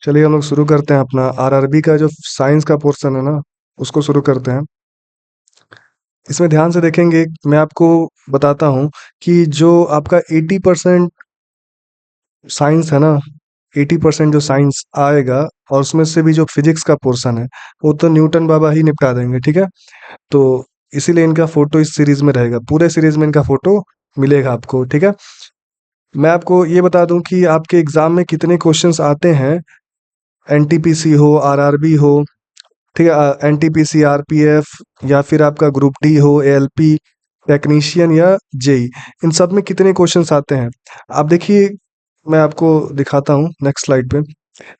चलिए हम लोग शुरू करते हैं अपना आरआरबी का जो साइंस का पोर्शन है ना, उसको शुरू करते हैं। इसमें ध्यान से देखेंगे, मैं आपको बताता हूँ कि जो आपका 80% साइंस है ना, 80% जो साइंस आएगा और उसमें से भी जो फिजिक्स का पोर्शन है वो तो न्यूटन बाबा ही निपटा देंगे, ठीक है। तो इसीलिए इनका फोटो इस सीरीज में रहेगा, पूरे सीरीज में इनका फोटो मिलेगा आपको, ठीक है। मैं आपको ये बता दूं कि आपके एग्जाम में कितने क्वेश्चंस आते हैं। एनटीपीसी हो, आरआरबी हो, ठीक है, एनटीपीसी, आरपीएफ, या फिर आपका ग्रुप डी हो, एएलपी, टेक्नीशियन या जेई, इन सब में कितने क्वेश्चंस आते हैं आप देखिए। मैं आपको दिखाता हूँ नेक्स्ट स्लाइड पे।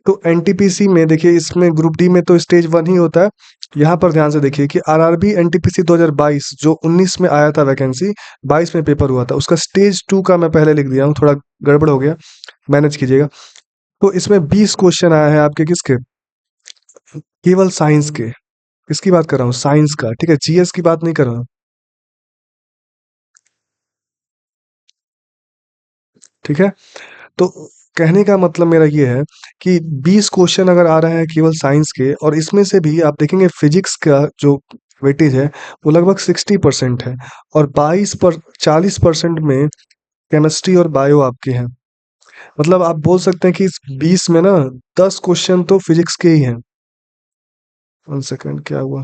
तो एनटीपीसी में देखिए, इसमें ग्रुप डी में तो स्टेज 1 ही होता है। यहाँ पर ध्यान से देखिए कि आरआरबी एनटीपीसी 2022 जो 19 में आया था वैकेंसी, 22 में पेपर हुआ था, उसका स्टेज 2 का मैं पहले लिख दिया हूँ, थोड़ा गड़बड़ हो गया, मैनेज कीजिएगा। तो इसमें 20 क्वेश्चन आए हैं आपके, किसके? केवल साइंस के। किसकी बात कर रहा हूँ? साइंस का, ठीक है, जीएस की बात नहीं कर रहा हूँ, ठीक है। तो कहने का मतलब मेरा ये है कि 20 क्वेश्चन अगर आ रहे हैं केवल साइंस के, और इसमें से भी आप देखेंगे फिजिक्स का जो वेटेज है वो लगभग 60% है, और 40% में केमिस्ट्री और बायो आपके हैं। मतलब आप बोल सकते हैं कि इस 20 में ना 10 क्वेश्चन तो फिजिक्स के ही हैं। 1 सेकंड, क्या हुआ?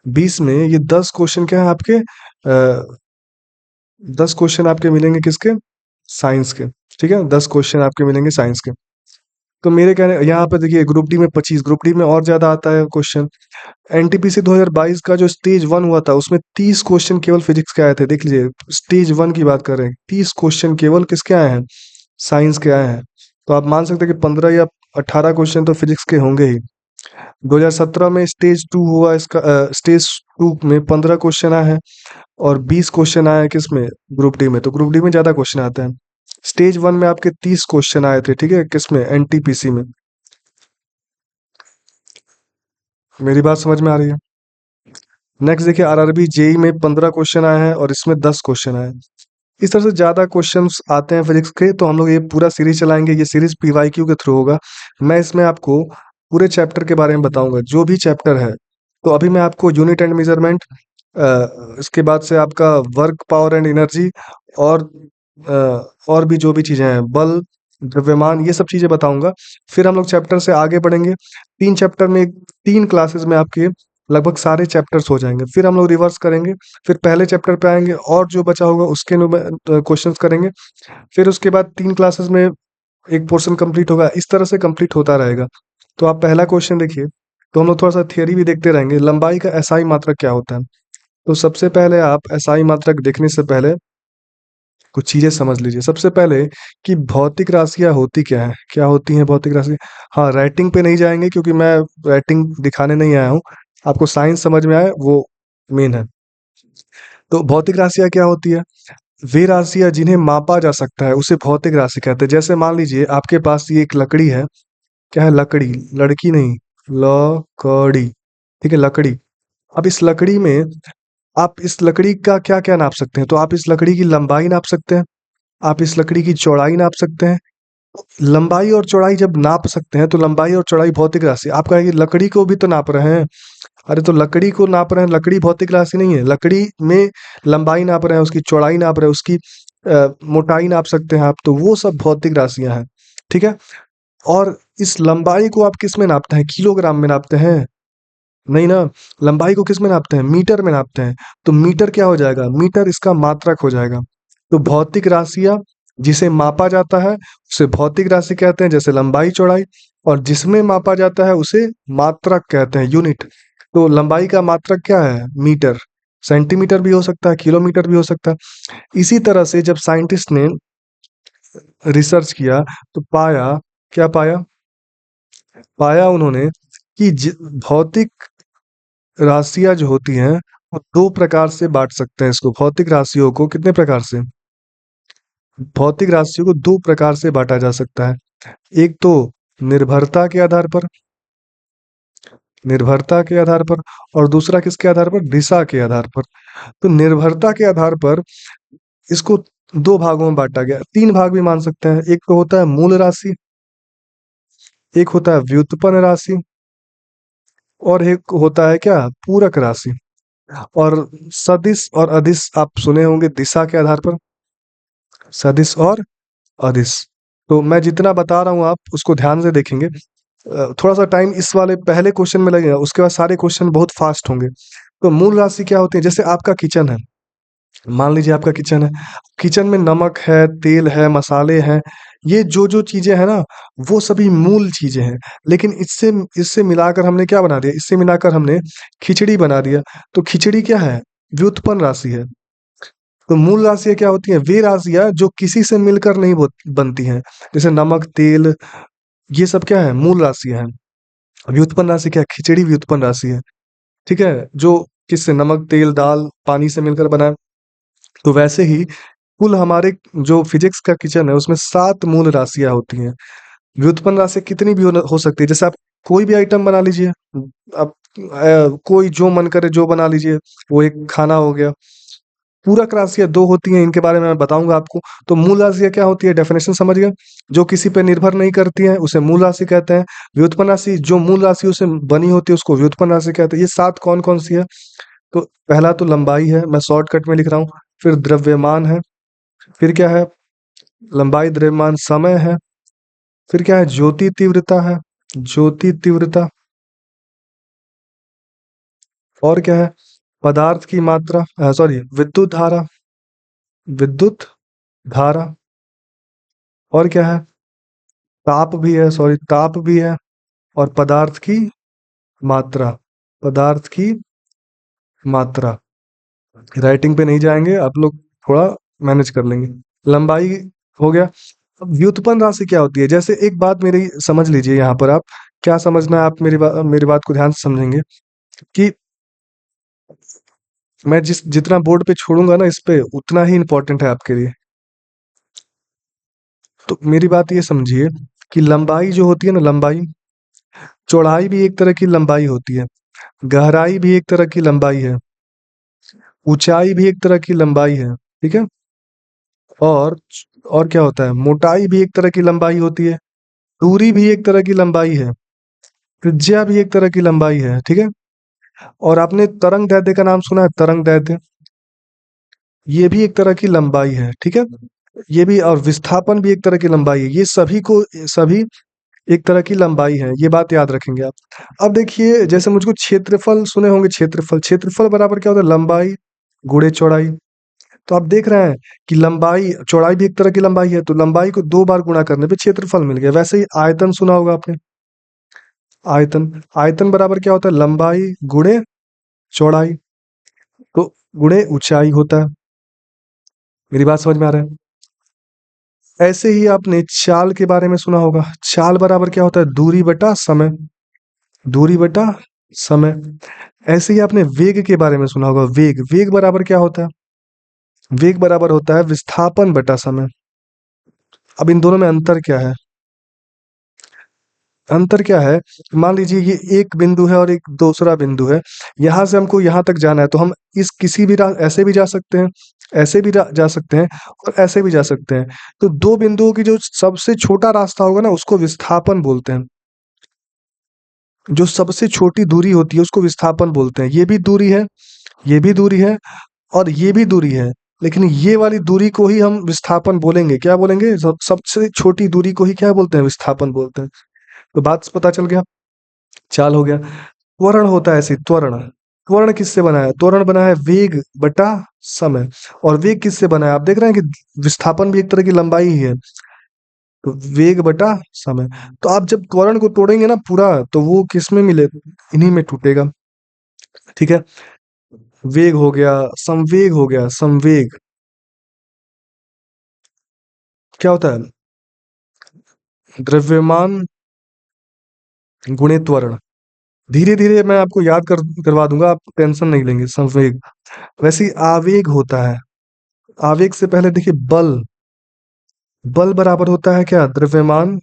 20 में ये 10 क्वेश्चन क्या है आपके? 10 क्वेश्चन आपके मिलेंगे किसके? साइंस के, ठीक है, 10 क्वेश्चन आपके मिलेंगे साइंस के। तो मेरे कहने यहाँ पे देखिए, ग्रुप डी में 25, ग्रुप डी में और ज्यादा आता है क्वेश्चन। एनटीपीसी 2022 का जो स्टेज 1 हुआ था उसमें 30 क्वेश्चन केवल फिजिक्स के आए थे, देख लीजिए, स्टेज 1 की बात कर रहे हैं, 30 क्वेश्चन केवल किसके आए हैं? साइंस के आए हैं। तो आप मान सकते हैं कि 15 या 18 क्वेश्चन तो फिजिक्स के होंगे ही। 2017 में स्टेज 2 हुआ, इसका स्टेज 2 में 15 क्वेश्चन आए हैं, और 20 क्वेश्चन आए हैं किसमें? ग्रुप डी में। तो ग्रुप डी में ज्यादा क्वेश्चन आते हैं। स्टेज 1 में आपके 30 क्वेश्चन आए थे, ठीक है, किसमें? एनटीपीसी में। मेरी बात समझ में आ रही है? नेक्स्ट देखिए, आरआरबी जेई में 15 क्वेश्चन आए हैं और इसमें 10 क्वेश्चन आए हैं। इस तरह से ज्यादा क्वेश्चंस आते हैं फिजिक्स के। तो हम लोग ये पूरा सीरीज चलाएंगे, ये सीरीज पीवाईक्यू के थ्रू होगा। मैं इसमें आपको पूरे चैप्टर के बारे में बताऊंगा, जो भी चैप्टर है। तो अभी मैं आपको यूनिट एंड मेजरमेंट, इसके बाद से आपका वर्क, पावर एंड एनर्जी, और और भी जो भी चीजें हैं, बल, द्रव्यमान, ये सब चीजें बताऊंगा। फिर हम लोग चैप्टर से आगे बढ़ेंगे। 3 चैप्टर में, 3 क्लासेस में आपके लगभग सारे चैप्टर्स हो जाएंगे। फिर हम लोग रिवर्स करेंगे, फिर पहले चैप्टर पे आएंगे और जो बचा होगा उसके क्वेश्चंस करेंगे। फिर उसके बाद 3 क्लासेस में एक पोर्शन कंप्लीट होगा, इस तरह से कंप्लीट होता रहेगा। तो आप पहला क्वेश्चन देखिए। तो हम लोग थोड़ा सा थियरी भी देखते रहेंगे। लंबाई का एसआई मात्रक क्या होता है? तो सबसे पहले आप एसआई मात्रक देखने से पहले कुछ चीजें समझ लीजिए। सबसे पहले कि भौतिक राशियां होती क्या है, क्या होती हैं भौतिक राशि। हाँ, राइटिंग पे नहीं जाएंगे क्योंकि मैं राइटिंग दिखाने नहीं आया हूँ, आपको साइंस समझ में आए वो मेन है। तो भौतिक राशियां क्या होती है? वे राशियां जिन्हें मापा जा सकता है उसे भौतिक राशि कहते हैं। जैसे मान लीजिए आपके पास ये एक लकड़ी है। क्या है? लकड़ी, लड़की नहीं, लकड़ी, ठीक है, लकड़ी। अब इस लकड़ी में आप इस लकड़ी का क्या क्या नाप सकते हैं? तो आप इस लकड़ी की लंबाई नाप सकते हैं, आप इस लकड़ी की चौड़ाई नाप सकते हैं। लंबाई और चौड़ाई जब नाप सकते हैं तो लंबाई और चौड़ाई भौतिक राशि। आप कहेंगे लकड़ी को भी तो नाप रहे हैं। अरे तो लकड़ी को नाप रहे हैं, लकड़ी भौतिक राशि नहीं है। लकड़ी में लंबाई नाप रहे हैं, उसकी चौड़ाई नाप रहे हैं, उसकी मोटाई नाप सकते हैं आप, तो वो सब भौतिक राशियां हैं, ठीक है। और इस लंबाई को आप किस में नापते हैं? किलोग्राम में नापते हैं? नहीं ना। लंबाई को किस में नापते हैं? मीटर में नापते हैं। तो मीटर क्या हो जाएगा? मीटर इसका मात्रक हो जाएगा। तो भौतिक राशियां जिसे मापा जाता है उसे भौतिक राशि कहते हैं, जैसे लंबाई, चौड़ाई। और जिसमें मापा जाता है उसे मात्रक कहते हैं, यूनिट। तो लंबाई का मात्रक क्या है? मीटर। सेंटीमीटर भी हो सकता है, किलोमीटर भी हो सकता है। इसी तरह से जब साइंटिस्ट ने रिसर्च किया तो पाया, क्या पाया? पाया उन्होंने कि भौतिक राशियां जो होती हैं वो 2 प्रकार से बांट सकते हैं इसको। भौतिक राशियों को कितने प्रकार से? भौतिक राशियों को 2 प्रकार से बांटा जा सकता है। एक तो निर्भरता के आधार पर, निर्भरता के आधार पर, और दूसरा किसके आधार पर? दिशा के आधार पर। तो निर्भरता के आधार पर इसको 2 भागों में बांटा गया। 3 भाग भी मान सकते हैं। एक तो होता है मूल राशि, एक होता है व्युत्पन्न राशि, और एक होता है क्या, पूरक राशि। और सदिश और अदिश आप सुने होंगे दिशा के आधार पर, सदिश और अदिश। तो मैं जितना बता रहा हूँ आप उसको ध्यान से देखेंगे। थोड़ा सा टाइम इस वाले पहले क्वेश्चन में लगेगा, उसके बाद सारे क्वेश्चन बहुत फास्ट होंगे। तो मूल राशि क्या होती है, जैसे आपका किचन है, मान लीजिए आपका किचन है, किचन में नमक है, तेल है, मसाले हैं, ये जो जो चीजें हैं ना, वो सभी मूल चीजें हैं। लेकिन इससे इससे मिलाकर हमने क्या बना दिया, इससे मिलाकर हमने खिचड़ी बना दिया। तो खिचड़ी क्या है, व्युत्पन्न राशि है। तो मूल राशियां क्या होती हैं, वे राशियां जो किसी से मिलकर नहीं बनती हैं। जैसे नमक, तेल, ये सब क्या है, मूल राशियां हैं। व्युत्पन्न राशि क्या है, खिचड़ी व्युत्पन्न राशि है। ठीक है, जो किससे, नमक, तेल, दाल, पानी से मिलकर बना है। तो वैसे ही कुल हमारे जो फिजिक्स का किचन है उसमें 7 मूल राशियां होती हैं। व्युत्पन्न राशि कितनी भी हो सकती है, जैसे आप कोई भी आइटम बना लीजिए, आप कोई जो मन करे जो बना लीजिए, वो एक खाना हो गया। पूरक राशियां 2 होती हैं, इनके बारे में मैं बताऊंगा आपको। तो मूल राशियां क्या होती है, डेफिनेशन समझ गए, जो किसी पे निर्भर नहीं करती हैं उसे मूल राशि कहते हैं। व्युत्पन्न राशि जो मूल राशियों से बनी होती है उसको व्युत्पन्न राशि कहते हैं। ये 7 कौन कौन सी है, तो पहला तो लंबाई है, मैं शॉर्टकट में लिख रहा हूँ। फिर द्रव्यमान है। फिर क्या है, लंबाई, द्रव्यमान, समय है। फिर क्या है, ज्योति तीव्रता है, ज्योति तीव्रता। और क्या है, पदार्थ की मात्रा, सॉरी, विद्युत धारा, विद्युत धारा। और क्या है, ताप भी है, सॉरी, ताप भी है। और पदार्थ की मात्रा, पदार्थ की मात्रा। राइटिंग पे नहीं जाएंगे आप लोग, थोड़ा मैनेज कर लेंगे। लंबाई हो गया। अब व्युत्पन्न राशि क्या होती है, जैसे एक बात मेरी समझ लीजिए, यहाँ पर आप क्या समझना है, आप मेरी बात को ध्यान से समझेंगे कि मैं जितना बोर्ड पे छोड़ूंगा ना इस पे, उतना ही इंपॉर्टेंट है आपके लिए। तो मेरी बात ये समझिए कि लंबाई जो होती है ना, लंबाई, चौड़ाई भी एक तरह की लंबाई होती है, गहराई भी एक तरह की लंबाई है, ऊंचाई भी एक तरह की लंबाई है। ठीक है। और और क्या होता है, मोटाई भी एक तरह की लंबाई होती है, दूरी भी एक तरह की लंबाई है, त्रिज्या भी एक तरह की लंबाई है। ठीक है। और आपने तरंग दैर्ध्य का नाम सुना है, तरंग दैर्ध्य, ये भी एक तरह की लंबाई है। ठीक है। ये भी, और विस्थापन भी एक तरह की लंबाई है। ये सभी एक तरह की लंबाई है, ये बात याद रखेंगे आप। अब देखिए, जैसे मुझको क्षेत्रफल सुने होंगे, क्षेत्रफल, क्षेत्रफल बराबर क्या होता है, लंबाई गुणे चौड़ाई। तो आप देख रहे हैं कि लंबाई, चौड़ाई भी एक तरह की लंबाई है, तो लंबाई को 2 बार गुणा करने पे क्षेत्रफल मिल गया। वैसे ही आयतन सुना होगा आपने, आयतन, आयतन बराबर क्या होता है, लंबाई गुणे चौड़ाई, तो गुणे ऊंचाई होता है। मेरी बात समझ में आ रहा है। ऐसे ही आपने चाल के बारे में सुना होगा, चाल बराबर क्या होता है, दूरी बटा समय, दूरी बटा समय। ऐसे ही आपने वेग के बारे में सुना होगा, वेग, वेग बराबर क्या होता है, वेग बराबर होता है विस्थापन बटा समय। अब इन दोनों में अंतर क्या है, अंतर क्या है, मान लीजिए ये एक बिंदु है और एक दूसरा बिंदु है, यहाँ से हमको यहाँ तक जाना है, तो हम इस किसी भी ऐसे भी जा सकते हैं, ऐसे भी जा सकते हैं, और ऐसे भी जा सकते हैं। तो दो बिंदुओं की जो सबसे छोटा रास्ता होगा ना उसको विस्थापन बोलते हैं। जो सबसे छोटी दूरी होती है उसको विस्थापन बोलते हैं। ये भी दूरी है, ये भी दूरी है, और ये भी दूरी है, लेकिन ये वाली दूरी को ही हम विस्थापन बोलेंगे। क्या बोलेंगे, सबसे छोटी दूरी को ही क्या बोलते हैं, विस्थापन बोलते हैं। तो बात पता चल गया, चाल हो गया। त्वरण होता है ऐसे, त्वरण, त्वरण किससे बना है, त्वरण बना है वेग बटा समय। और वेग किससे बना है, आप देख रहे हैं कि विस्थापन भी एक तरह की लंबाई ही है, तो वेग बटा समय। तो आप जब त्वरण को तोड़ेंगे ना पूरा, तो वो किस में मिले, इन्हीं में टूटेगा। ठीक है। वेग हो गया, संवेग हो गया, संवेग क्या होता है, द्रव्यमान गुणे त्वरण। धीरे धीरे मैं आपको याद करवा दूंगा, आप टेंशन नहीं लेंगे। संवेग, वैसे ही आवेग होता है। आवेग से पहले देखिए, बल, बल बराबर होता है क्या, द्रव्यमान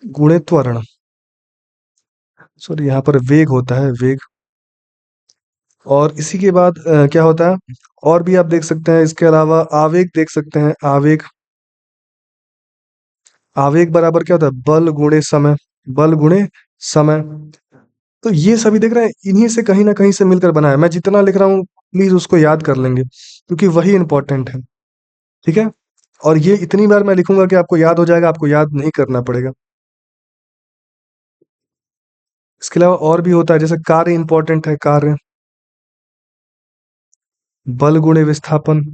गुणे त्वरण। सॉरी, यहाँ पर वेग होता है, वेग। और इसी के बाद क्या होता है, और भी आप देख सकते हैं, इसके अलावा आवेग देख सकते हैं, आवेग। आवेग बराबर क्या होता है, बल गुणे समय, बल गुणे समय। तो ये सभी देख रहे हैं, इन्हीं से कहीं ना कहीं से मिलकर बना है। मैं जितना लिख रहा हूँ प्लीज उसको याद कर लेंगे, क्योंकि वही इंपॉर्टेंट है। ठीक है, और ये इतनी बार मैं लिखूंगा कि आपको याद हो जाएगा, आपको याद नहीं करना पड़ेगा। इसके अलावा और भी होता है, जैसे कार्य इंपॉर्टेंट है, कार्य, बल गुणे विस्थापन।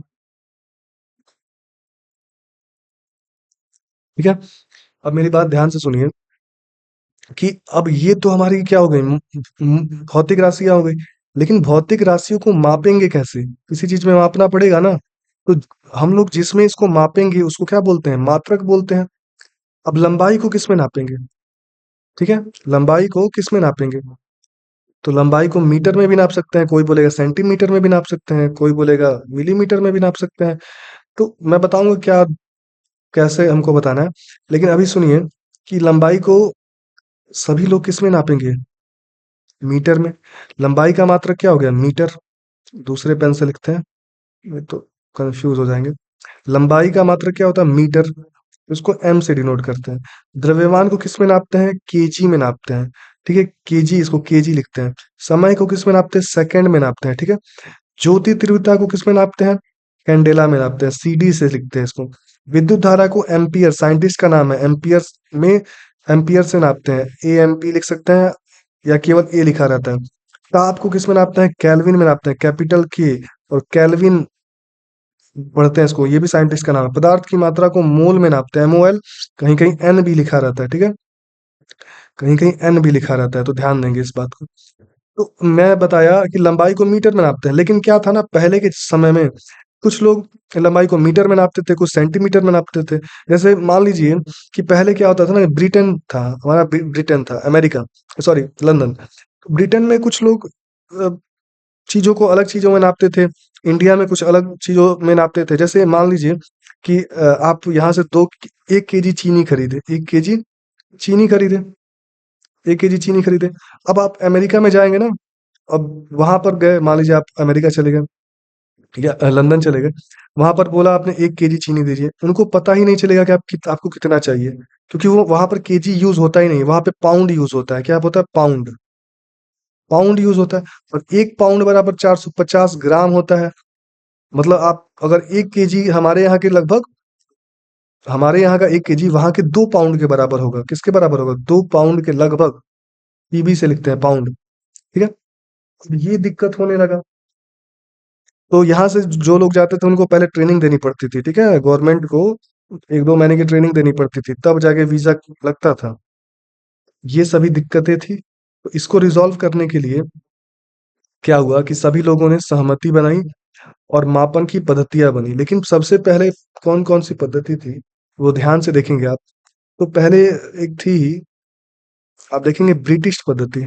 ठीक है, अब मेरी बात ध्यान से सुनिए कि अब ये तो हमारी क्या हो गई, भौतिक राशियां हो गई। लेकिन भौतिक राशियों को मापेंगे कैसे, किसी चीज में मापना पड़ेगा ना। तो हम लोग जिसमें इसको मापेंगे उसको क्या बोलते हैं, मात्रक बोलते हैं। अब लंबाई को किस में नापेंगे, ठीक है, लंबाई को किस में नापेंगे, तो लंबाई को मीटर में भी नाप सकते हैं, कोई बोलेगा सेंटीमीटर में भी नाप सकते हैं, कोई बोलेगा मिलीमीटर में भी नाप सकते हैं। तो मैं बताऊंगा क्या, कैसे हमको बताना है। लेकिन अभी सुनिए कि लंबाई को सभी लोग किस में नापेंगे, मीटर में। लंबाई का मात्रक क्या हो गया, मीटर। दूसरे पेन से लिखते हैं, नहीं तो कंफ्यूज हो जाएंगे। लंबाई का मात्रक क्या होता है, मीटर। उसको एम से डिनोट करते हैं। द्रव्यमान को किस में नापते हैं, केजी में नापते हैं। ठीक है, केजी, इसको केजी लिखते हैं। समय को किस में नापते हैं, सेकंड में नापते हैं। ठीक है, ज्योति तीव्रता को किस में नापते हैं, कैंडेला में नापते हैं, सीडी से लिखते हैं इसको। विद्युत धारा को एम्पियर, साइंटिस्ट का नाम है, एम्पियर में, एम्पियर से नापते हैं, ए एम पी लिख सकते हैं, या केवल ए लिखा रहता है। ताप को किस में नापते हैं, केल्विन में नापते हैं, कैपिटल के और केल्विन पढ़ते हैं इसको, ये भी साइंटिस्ट का नाम है। पदार्थ की मात्रा को मोल में नापते हैं, एमओएल। कहीं कहीं एन भी लिखा रहता है, ठीक है, कहीं कहीं एन भी लिखा रहता है, तो ध्यान देंगे इस बात को। तो मैं बताया कि लंबाई को मीटर में नापते हैं, लेकिन क्या था ना, पहले के समय में कुछ लोग लंबाई को मीटर में नापते थे, कुछ सेंटीमीटर में नापते थे। जैसे मान लीजिए कि पहले क्या होता था ना, ब्रिटेन था हमारा, ब्रिटेन था, अमेरिका, सॉरी लंदन। ब्रिटेन में कुछ लोग चीजों को अलग चीजों में नापते थे, इंडिया में कुछ अलग चीजों में नापते थे। जैसे मान लीजिए कि आप यहाँ से 1 केजी चीनी खरीदे, 1 केजी चीनी खरीदे, 1 केजी चीनी खरीदे। अब आप अमेरिका में जाएंगे ना, अब वहां पर गए, मान लीजिए आप अमेरिका चले गए या लंदन चले गए, वहां पर बोला आपने 1 केजी चीनी दीजिए, उनको पता ही नहीं चलेगा कि आपको कितना चाहिए, क्योंकि वो वहां पर केजी यूज होता ही नहीं, वहां पे पाउंड यूज होता है। क्या होता है, पाउंड, पाउंड यूज होता है। और 1 पाउंड बराबर 450 ग्राम होता है। मतलब आप अगर 1 केजी हमारे यहाँ के लगभग, हमारे यहाँ का 1 केजी वहां के 2 पाउंड के बराबर होगा, किसके बराबर होगा, 2 पाउंड के लगभग। पीबी से लिखते हैं, पाउंड। ठीक है, अब ये दिक्कत होने लगा। तो यहाँ से जो लोग जाते थे उनको पहले ट्रेनिंग देनी पड़ती थी, ठीक है, गवर्नमेंट को 1-2 महीने की ट्रेनिंग देनी पड़ती थी, तब जाके वीजा लगता था। ये सभी दिक्कतें थी, तो इसको रिजॉल्व करने के लिए क्या हुआ कि सभी लोगों ने सहमति बनाई और मापन की पद्धतियां बनी। लेकिन सबसे पहले कौन कौन सी पद्धति थी, वो ध्यान से देखेंगे आप। तो पहले एक थी, आप देखेंगे ब्रिटिश पद्धति,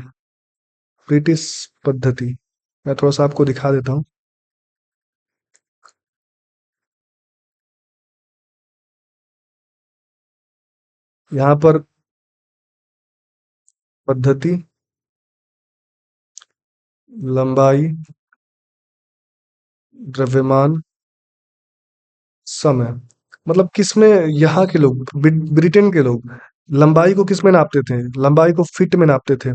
ब्रिटिश पद्धति। मैं थोड़ा सा आपको दिखा देता हूँ। यहाँ पर पद्धति, लंबाई, द्रव्यमान, समय। मतलब किसमें, यहाँ के लोग, ब्रिटेन के लोग लंबाई को किस में नापते थे, लंबाई को फीट में नापते थे।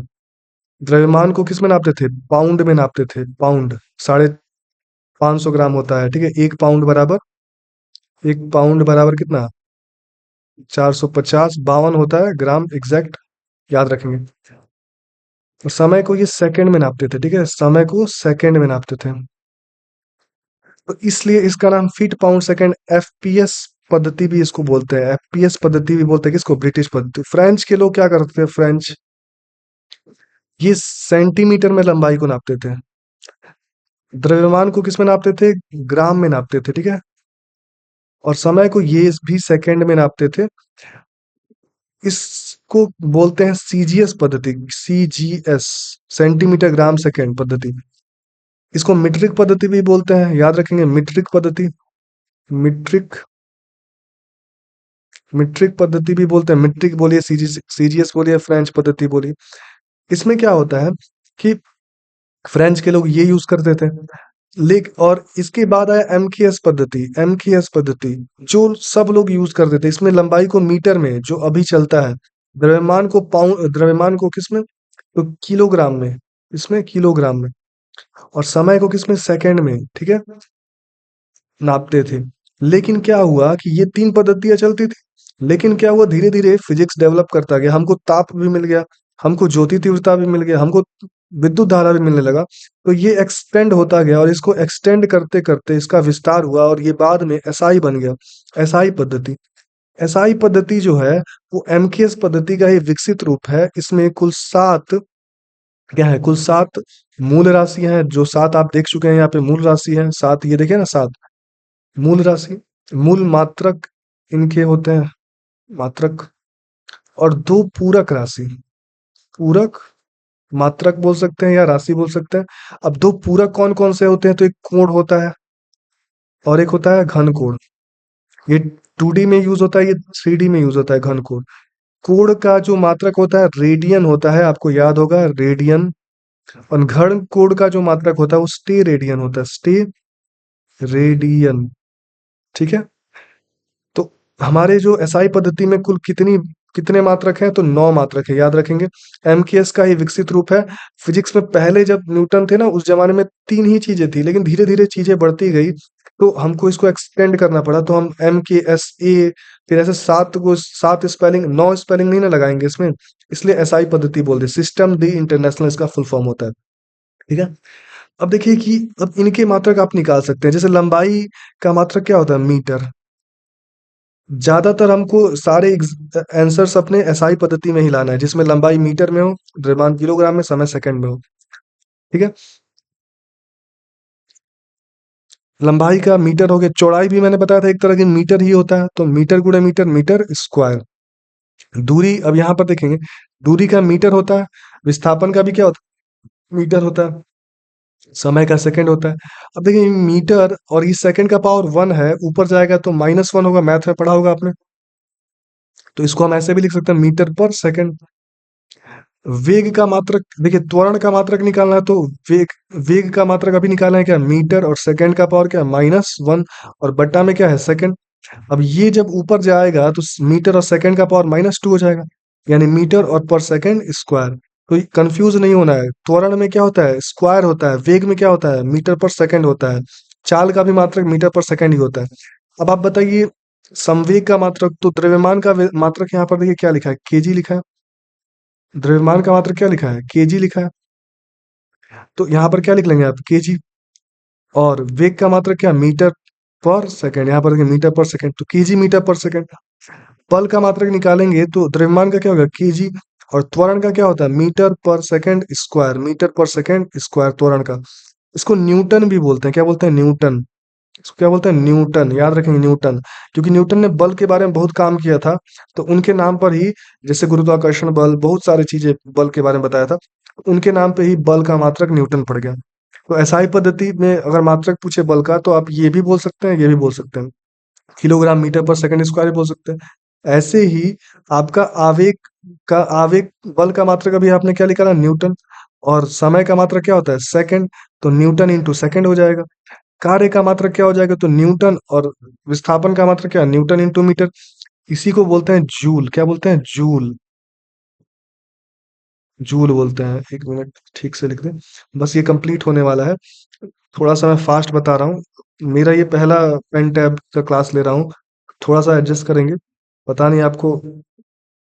द्रव्यमान को किस में नापते थे, पाउंड में नापते थे, पाउंड। 550 ग्राम होता है, ठीक है, 1 पाउंड बराबर कितना, 450, 52 होता है ग्राम एग्जैक्ट, याद रखेंगे। और समय को ये सेकंड में नापते थे, ठीक है, समय को सेकंड में नापते थे। तो इसलिए इसका नाम फीट पाउंड सेकंड, एफपीएस पद्धति भी इसको बोलते हैं, एफपीएस पद्धति भी बोलते हैं किसको, ब्रिटिश पद्धति। फ्रेंच के लोग क्या करते थे, फ्रेंच ये सेंटीमीटर में लंबाई को नापते थे। द्रव्यमान को किस में नापते थे, ग्राम में नापते थे, ठीक है, और समय को ये भी सेकंड में नापते थे। इसको बोलते हैं सीजीएस पद्धति, सीजीएस, सेंटीमीटर ग्राम सेकंड पद्धति। इसको मीट्रिक पद्धति भी बोलते हैं, याद रखेंगे, मीट्रिक पद्धति, मीट्रिक, मीट्रिक पद्धति भी बोलते हैं। मीट्रिक बोलिए, सीजीएस बोलिए, फ्रेंच पद्धति बोलिए। इसमें क्या होता है कि फ्रेंच के लोग ये यूज करते थे और इसके बाद आया एमकेएस पद्धति। एमकेएस पद्धति जो सब लोग यूज करते थे, इसमें लंबाई को मीटर में जो अभी चलता है, द्रव्यमान को किसमें, तो किलोग्राम में, इसमें किलोग्राम में, और समय को किसमें, सेकंड में, ठीक है, नापते थे। लेकिन क्या हुआ कि ये तीन पद्धतियां चलती थी, लेकिन क्या हुआ, धीरे धीरे फिजिक्स डेवलप करता गया, हमको ताप भी मिल गया, हमको ज्योति तीव्रता भी मिल गया, हमको विद्युत धारा भी मिलने लगा। तो ये एक्सटेंड होता गया, और इसको एक्सटेंड करते करते इसका विस्तार हुआ, और ये बाद में एसआई बन गया, एसआई पद्धति। एसआई पद्धति जो है वो एमकेएस पद्धति का ही विकसित रूप है। इसमें कुल सात, क्या है, कुल सात मूल राशियां हैं, जो सात आप देख चुके हैं यहाँ पे मूल राशि है सात, ये देखे ना सात मूल राशि, मूल मात्रक इनके होते हैं, मात्रक, और दो पूरक राशि, पूरक मात्रक बोल सकते हैं या राशि बोल सकते हैं। अब दो पूरक कौन कौन से होते हैं, तो एक कोण होता है और एक होता है घन कोण। ये 2D में यूज होता है, ये 3D में यूज होता है घन कोण। कोण का जो मात्रक होता है रेडियन होता है, आपको याद होगा रेडियन। और घन कोण का जो मात्रक होता है वो स्टे रेडियन होता है, स्टे रेडियन, ठीक है। तो हमारे जो एसआई पद्धति में कुल कितने मात्रक हैं, तो 9 मात्रक है, याद रखेंगे। एमकेएस का ही विकसित रूप है। फिजिक्स में पहले जब न्यूटन थे ना, उस जमाने में 3 ही चीजें थी, लेकिन धीरे धीरे चीजें बढ़ती गई, तो हमको इसको एक्सटेंड करना पड़ा, तो हम एमकेएसए, फिर ऐसे 7 स्पेलिंग, 9 स्पेलिंग नहीं ना लगाएंगे इसमें, इसलिए एसआई पद्धति बोल दे, सिस्टम दी इंटरनेशनल इसका फुल फॉर्म होता है, ठीक है। अब देखिए कि अब इनके मात्रक आप निकाल सकते हैं, जैसे लंबाई का मात्रक क्या होता है, मीटर। ज्यादातर हमको सारे आंसर्स अपने एसआई पद्धति में ही लाना है, जिसमें लंबाई मीटर में हो, द्रव्यमान किलोग्राम में, समय सेकंड में हो, ठीक है। लंबाई का मीटर हो गया, चौड़ाई भी मैंने बताया था एक तरह की मीटर ही होता है, तो मीटर गुणे मीटर, मीटर स्क्वायर। दूरी, अब यहाँ पर देखेंगे, दूरी का मीटर होता है, विस्थापन का भी क्या होता है, मीटर होता है, समय का सेकंड होता है। अब देखिए मीटर और इस सेकंड का पावर 1 है, ऊपर जाएगा तो -1 होगा, मैथ में पढ़ा होगा आपने। तो इसको हम ऐसे भी लिख सकते हैं, मीटर पर सेकंड। वेग का मात्रक, देखिए त्वरण का मात्रक निकालना है, तो वेग वेग का मात्रक अभी निकालना है, क्या, मीटर, और सेकंड का पावर क्या है, -1, और बट्टा में क्या है, सेकंड। अब ये जब ऊपर जाएगा तो मीटर और सेकंड का पावर -2 हो जाएगा, यानी मीटर और पर सेकंड स्क्वायर। तो कंफ्यूज नहीं होना है, त्वरण में क्या होता है, स्क्वायर होता है, वेग में क्या होता है, मीटर पर सेकंड होता है, चाल का भी मात्रक मीटर पर सेकंड ही होता है। अब आप बताइए संवेग का मात्रक, तो द्रव्यमान का मात्रक यहाँ पर देखिए क्या लिखा है, केजी लिखा है। द्रव्यमान का मात्रक क्या लिखा है, केजी लिखा है, तो यहाँ पर क्या लिख लेंगे आप, केजी। और वेग का मात्रक क्या, मीटर पर सेकंड, यहाँ पर देखिए मीटर पर सेकंड, तो केजी मीटर पर सेकंड। बल का मात्रक निकालेंगे तो द्रव्यमान का क्या होगा, केजी, और त्वरण का क्या होता है, मीटर पर सेकंड स्क्वायर, मीटर पर सेकंड स्क्वायर त्वरण का। इसको न्यूटन भी बोलते हैं, क्या बोलते हैं, न्यूटन। इसको क्या बोलते हैं, न्यूटन, याद रखेंगे न्यूटन, क्योंकि न्यूटन ने बल के बारे में बहुत काम किया था, तो उनके नाम पर ही, जैसे गुरुत्वाकर्षण बल, बहुत सारी चीजें बल के बारे में बताया था, उनके नाम पे ही बल का मात्रक न्यूटन पड़ गया। तो एसआई पद्धति में अगर मात्रक पूछे बल का, तो आप ये भी बोल सकते हैं, ये भी बोल सकते हैं, किलोग्राम मीटर पर सेकंड स्क्वायर भी बोल सकते हैं। ऐसे ही आपका आवेग बल का मात्रक अभी आपने क्या निकाला, न्यूटन, और समय का मात्रक क्या होता है, सेकंड, तो न्यूटन इंटू सेकंड हो जाएगा। कार्य का मात्रक क्या हो जाएगा, तो न्यूटन, और विस्थापन का मात्रक क्या, न्यूटन इंटू मीटर। इसी को बोलते हैं जूल, क्या बोलते हैं, जूल, जूल बोलते हैं। एक मिनट ठीक से लिख दें, बस ये कंप्लीट होने वाला है, थोड़ा सा मैं फास्ट बता रहा हूँ, मेरा ये पहला पेन टैब का क्लास ले रहा हूँ, थोड़ा सा एडजस्ट करेंगे। पता नहीं आपको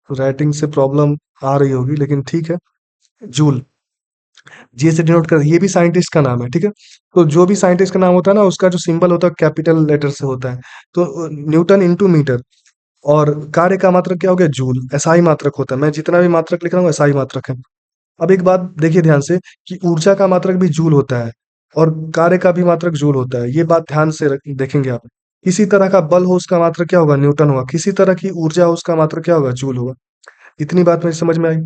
राइटिंग से प्रॉब्लम आ रही होगी, लेकिन ठीक है। जूल, जी से डिनोट कर, ये भी साइंटिस्ट का नाम है, ठीक है। तो जो भी साइंटिस्ट का नाम होता है ना, उसका जो सिंबल होता है कैपिटल लेटर से होता है। तो न्यूटन इंटू मीटर, और कार्य का मात्रक क्या हो गया, जूल, एसआई मात्रक होता है। मैं जितना भी मात्रक लिख रहा हूँ एसआई मात्रक है। अब एक बात देखिए ध्यान से, कि ऊर्जा का मात्रक भी जूल होता है, और कार्य का भी मात्रक जूल होता है, ये बात ध्यान से देखेंगे आप। किसी तरह का बल हो उसका मात्रक क्या होगा, न्यूटन होगा, किसी तरह की ऊर्जा हो उसका मात्रक क्या होगा, जूल होगा। इतनी बात मेरी समझ में आई।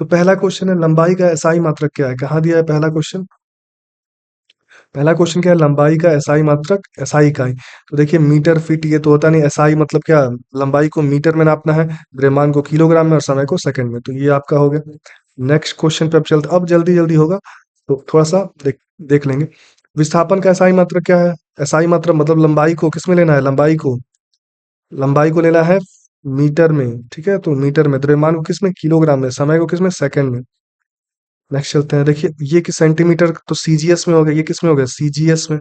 तो पहला क्वेश्चन है, लंबाई का एसआई मात्रक क्या है, कहाँ दिया है पहला क्वेश्चन। पहला क्वेश्चन क्या है, लंबाई का एसआई मात्रक, एसआई इकाई। तो देखिए मीटर फीट ये तो होता नहीं, एसआई मतलब क्या, लंबाई को मीटर में नापना है, द्रव्यमान को किलोग्राम में, और समय को सेकंड में, तो ये आपका हो गया। नेक्स्ट क्वेश्चन पे अब चलते, अब जल्दी जल्दी होगा, तो थोड़ा सा देख देख लेंगे। विस्थापन का एसआई मात्रक क्या है? एसआई मात्रक मतलब लंबाई को किसमें लेना है? लंबाई को लेना है मीटर में, ठीक है? तो मीटर में, द्रव्यमान को किसमें? किलोग्राम में, समय को किसमें? सेकंड में। नेक्स्ट चलते हैं, देखिए ये कि सेंटीमीटर तो सीजीएस में हो गया, ये किस में हो गया? सीजीएस में।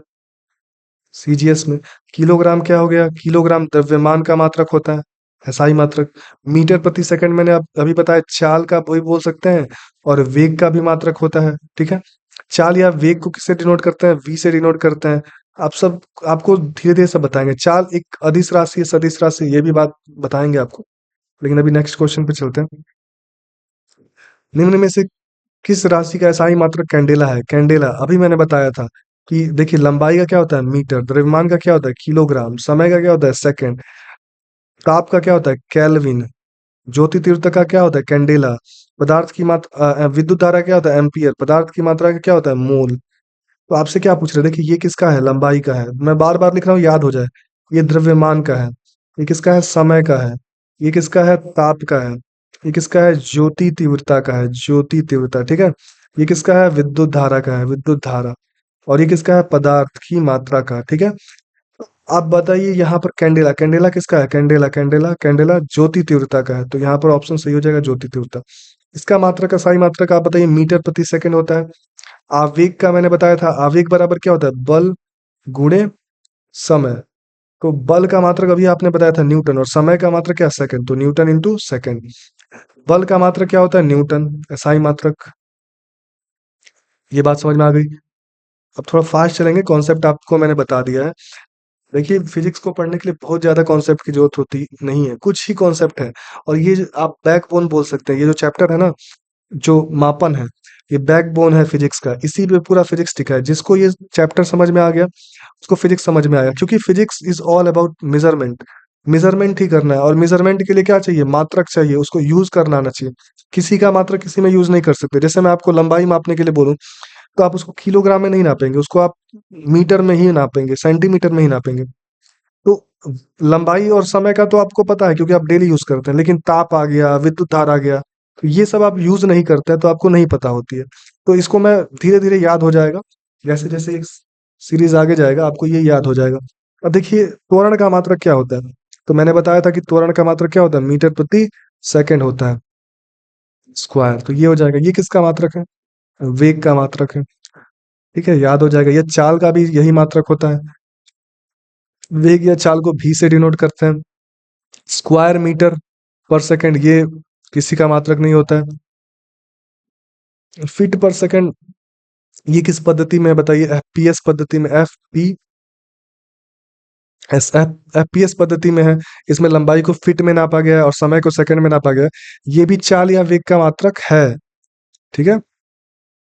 सीजीएस में। किलोग्राम क्या हो गया? किलोग्राम द्रव्यमान का मात्रक होता है, एसआई मात्रक। मीटर प्रति सेकंड मैंने अभी बताया, चाल का वही बोल सकते हैं, और वेग का भी मात्रक होता है, ठीक है? चाल या वेग को किससे डिनोट करते हैं? वी से डिनोट करते हैं। आप सब, आपको धीरे धीरे सब बताएंगे। चाल एक अदिश राशि है, सदिश राशि, ये भी बात बताएंगे आपको। लेकिन अभी नेक्स्ट क्वेश्चन पे चलते हैं। निम्न में से किस राशि का एसआई मात्रक कैंडेला है? कैंडेला अभी मैंने बताया था कि देखिए लंबाई का क्या होता है? मीटर। द्रव्यमान का क्या होता है? किलोग्राम। समय का क्या होता है? सेकंड। ताप का क्या होता है? केल्विन। ज्योति तीव्रता का क्या होता है? कैंडेला। पदार्थ की मात्रा, विद्युत धारा क्या होता है? एम्पियर। पदार्थ की मात्रा का क्या होता है? मोल। तो आपसे क्या पूछ रहे हैं? देखिए ये किसका है? लंबाई का है, मैं बार बार लिख रहा हूँ, याद हो जाए। ये द्रव्यमान का है। ये किसका है? समय का है। ये किसका है? ताप का है। ये किसका है? ज्योति तीव्रता का है, ज्योति तीव्रता, ठीक है? ये किसका है? विद्युत धारा का है, विद्युत धारा। और ये किसका है? पदार्थ की मात्रा का, ठीक है? आप बताइए यहाँ पर कैंडेला, कैंडेला किसका है? कैंडेला, कैंडेला, कैंडेला ज्योति तीव्रता का है, तो यहाँ पर ऑप्शन सही हो जाएगा, ज्योति तीव्रता। इसका मात्रा का सही मात्रा का आप बताइए। मीटर प्रति सेकंड होता है। आवेग का मैंने बताया था, आवेग बराबर क्या होता है? बल गुणे समय। तो बल का मात्रक अभी आपने बताया था न्यूटन, और समय का मात्रक क्या? सेकंड, तो न्यूटन इंटू सेकंड। बल का मात्रक क्या होता है? न्यूटन, एसआई मात्रक। ये बात समझ में आ गई? अब थोड़ा फास्ट चलेंगे, कॉन्सेप्ट आपको मैंने बता दिया है। देखिए फिजिक्स को पढ़ने के लिए बहुत ज्यादा कॉन्सेप्ट की जरूरत होती नहीं है, कुछ ही कॉन्सेप्ट है। और ये आप बैकबोन बोल सकते हैं, ये जो चैप्टर है ना, जो मापन है, ये बैकबोन है फिजिक्स का, इसी पे पूरा फिजिक्स टिका है। जिसको ये चैप्टर समझ में आ गया, उसको फिजिक्स समझ में आया, क्योंकि physics is all about measurement. Measurement ही करना है, और मेजरमेंट के लिए क्या चाहिए? मात्रक चाहिए, उसको यूज करना आना चाहिए। किसी का मात्रक किसी में यूज नहीं कर सकते। जैसे मैं आपको लंबाई मापने के लिए बोलूं, तो आप उसको किलोग्राम में नहीं नापेंगे, उसको आप मीटर में ही नापेंगे, सेंटीमीटर में ही नापेंगे। तो लंबाई और समय का तो आपको पता है, क्योंकि आप डेली यूज करते हैं। लेकिन ताप आ गया, विद्युत धारा आ गया, तो ये सब आप यूज नहीं करते हैं, तो आपको नहीं पता होती है। तो इसको मैं धीरे धीरे याद हो जाएगा, जैसे जैसे एक सीरीज आगे जाएगा आपको ये याद हो जाएगा। अब देखिए त्वरण का मात्रक क्या होता है? तो मैंने बताया था कि त्वरण का मात्रक क्या होता है? मीटर प्रति सेकंड होता है, स्क्वायर। तो ये हो जाएगा। ये किसका मात्रक है? वेग का मात्रक है, ठीक है? याद हो जाएगा। ये चाल का भी यही मात्रक होता है। वेग या चाल को भी से डिनोट करते हैं। स्क्वायर मीटर पर सेकंड, ये किसी का मात्रक नहीं होता है। फीट पर सेकंड, ये किस पद्धति में है बताइए? एफपीएस पद्धति में, एफपीएस पद्धति में है। इसमें लंबाई को फीट में नापा गया है और समय को सेकंड में नापा गया है। ये भी चाल या वेग का मात्रक है, ठीक है?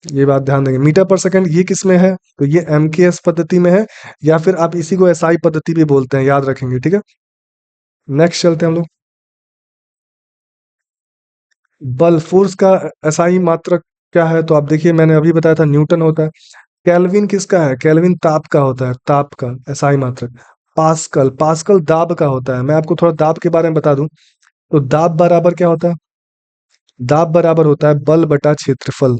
ये बात ध्यान देंगे। मीटर पर सेकंड ये किस में है? तो ये एमकेएस पद्धति में है, या फिर आप इसी को एसआई पद्धति भी बोलते हैं, याद रखेंगे, ठीक है? नेक्स्ट चलते हैं हम लोग। बल, फोर्स का एसआई मात्रक क्या है? तो आप देखिए मैंने अभी बताया था, न्यूटन होता है। केल्विन किसका है? केल्विन ताप का होता है, ताप का एसआई मात्रक। पास्कल, पास्कल दाब का होता है। मैं आपको थोड़ा दाब के बारे में बता दूं, तो दाब बराबर क्या होता है? दाब बराबर होता है बल बटा क्षेत्रफल,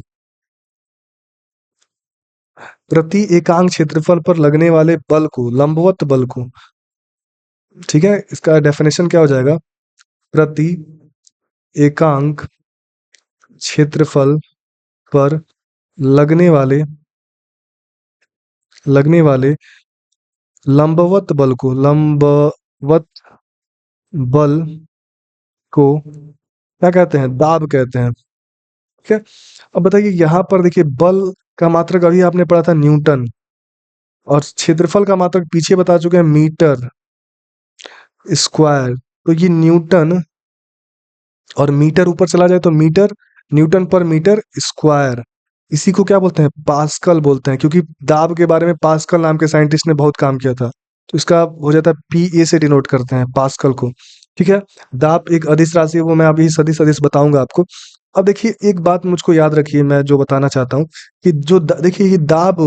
प्रति एकांक क्षेत्रफल पर लगने वाले बल को, लंबवत बल को, ठीक है? इसका डेफिनेशन क्या हो जाएगा? प्रति एकांक क्षेत्रफल पर लगने वाले लंबवत बल को, लंबवत बल को क्या कहते हैं? दाब कहते हैं, ठीक है? अब बताइए यहाँ पर देखिए, बल का मात्रक अभी आपने पढ़ा था न्यूटन, और क्षेत्रफल का मात्रक पीछे बता चुके हैं, मीटर स्क्वायर। तो ये न्यूटन और मीटर ऊपर चला जाए तो मीटर, न्यूटन पर मीटर स्क्वायर। इसी को क्या बोलते हैं? पास्कल बोलते हैं, क्योंकि दाब के बारे में पास्कल नाम के साइंटिस्ट ने बहुत काम किया था। तो इसका हो जाता है, पीए से डिनोट करते हैं पास्कल को, ठीक है? दाब एक अदिश राशि है, वो मैं अभी सदिश सदिश बताऊंगा आपको। अब देखिए एक बात मुझको याद रखिए, मैं जो बताना चाहता हूँ कि जो देखिए ये दाब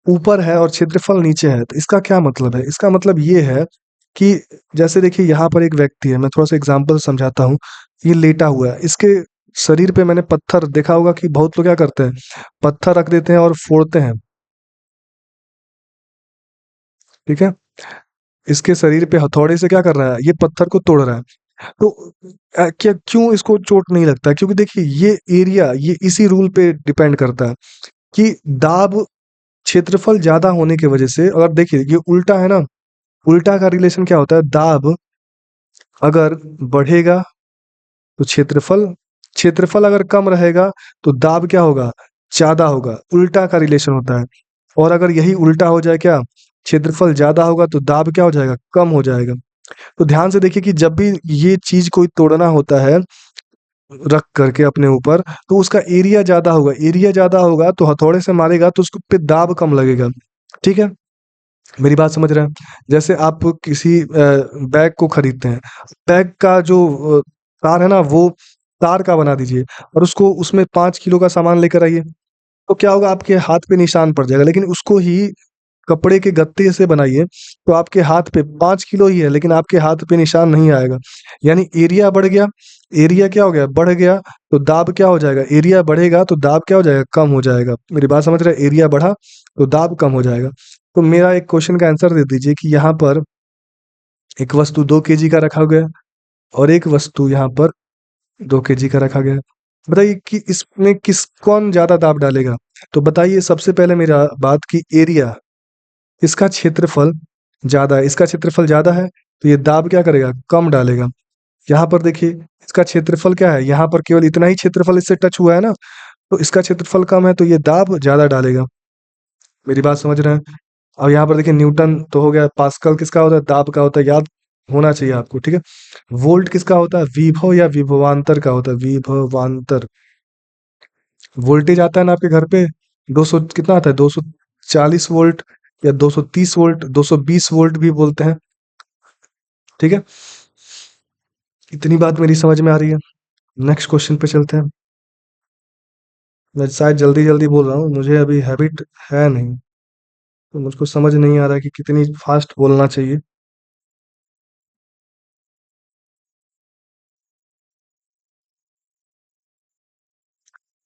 ऊपर है और क्षेत्रफल नीचे है, तो इसका क्या मतलब है? इसका मतलब ये है कि जैसे देखिए यहाँ पर एक व्यक्ति है, मैं थोड़ा सा एग्जांपल समझाता हूँ। ये लेटा हुआ है, इसके शरीर पे मैंने पत्थर देखा होगा कि बहुत लोग क्या करते हैं, पत्थर रख देते हैं और फोड़ते हैं, ठीक है। इसके शरीर पे हथौड़े से क्या कर रहा है, ये पत्थर को तोड़ रहा है। तो क्या क्यों इसको चोट नहीं लगता है? क्योंकि देखिए ये एरिया, ये इसी रूल पे डिपेंड करता है कि दाब क्षेत्रफल ज्यादा होने की वजह से, अगर देखिए ये उल्टा है ना, उल्टा का रिलेशन क्या होता है, दाब अगर बढ़ेगा तो क्षेत्रफल, क्षेत्रफल अगर कम रहेगा तो दाब क्या होगा, ज्यादा होगा। उल्टा का रिलेशन होता है। और अगर यही उल्टा हो जाए, क्या, क्षेत्रफल ज्यादा होगा तो दाब क्या हो जाएगा, कम हो जाएगा। तो ध्यान से देखिए कि जब भी ये चीज कोई तोड़ना होता है रख करके अपने ऊपर, तो उसका एरिया ज्यादा होगा, एरिया ज्यादा होगा तो हथौड़े से मारेगा तो उसको पे दाब कम लगेगा। ठीक है, मेरी बात समझ रहे हैं? जैसे आप किसी बैग को खरीदते हैं, बैग का जो तार है ना, वो तार का बना दीजिए और उसको उसमें 5 किलो का सामान लेकर आइए, तो क्या होगा, आपके हाथ पे निशान पड़ जाएगा। लेकिन उसको ही कपड़े के गत्ते से बनाइए तो आपके हाथ पे 5 किलो ही है, लेकिन आपके हाथ पे निशान नहीं आएगा। यानी एरिया बढ़ गया, एरिया क्या हो गया, बढ़ गया, तो दाब क्या हो जाएगा, एरिया बढ़ेगा तो दाब क्या हो जाएगा, कम हो जाएगा। मेरी बात समझ रहे हैं? एरिया बढ़ा तो दाब कम हो जाएगा। तो मेरा एक क्वेश्चन का आंसर दे दीजिए कि यहाँ पर एक वस्तु 2 kg का रखा गया और एक वस्तु यहाँ पर 2 kg का रखा गया। बताइए कि इसमें किस कौन ज्यादा दाब डालेगा? तो बताइए सबसे पहले मेरा बात की एरिया, इसका क्षेत्रफल ज्यादा है, इसका क्षेत्रफल ज्यादा है तो ये दाब क्या करेगा, कम डालेगा। यहाँ पर देखिए इसका क्षेत्रफल क्या है, यहाँ पर केवल इतना ही क्षेत्रफल इससे टच हुआ है ना, तो इसका क्षेत्रफल कम है तो ये दाब ज्यादा डालेगा। मेरी बात समझ रहे हैं? अब यहाँ पर देखिए न्यूटन तो हो गया, पास्कल किसका होता है, दाब का होता है, याद होना चाहिए आपको। ठीक है, वोल्ट किसका होता है, विभव या विभवांतर का होता है, विभवांतर। वोल्टेज आता है ना आपके घर पे, 200 कितना आता है, 240 वोल्ट या 230 वोल्ट, 220 वोल्ट भी बोलते हैं। ठीक है, इतनी बात मेरी समझ में आ रही है? नेक्स्ट क्वेश्चन पे चलते हैं। मैं शायद जल्दी जल्दी बोल रहा हूँ, मुझे अभी हैबिट है नहीं, तो मुझको समझ नहीं आ रहा है कि कितनी फास्ट बोलना चाहिए।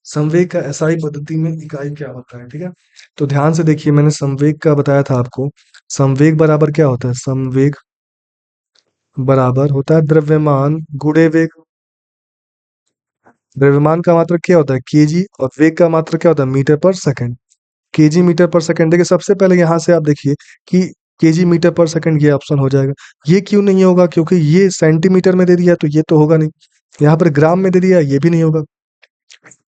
संवेग का एसआई पद्धति में इकाई क्या होता है? ठीक है, तो ध्यान से देखिए, मैंने संवेग का बताया था आपको। संवेग बराबर क्या होता है, संवेग बराबर होता है द्रव्यमान गुणे वेग। द्रव्यमान का मात्रक क्या होता है, केजी, और वेग का मात्रक क्या होता है, मीटर पर सेकंड। केजी मीटर पर सेकंड, देखिए सबसे पहले यहाँ से आप देखिए कि केजी मीटर पर सेकंड ये ऑप्शन हो जाएगा। ये क्यों नहीं होगा, क्योंकि ये सेंटीमीटर में दे दिया तो ये तो होगा नहीं। यहाँ पर ग्राम में दे दिया, ये भी नहीं होगा।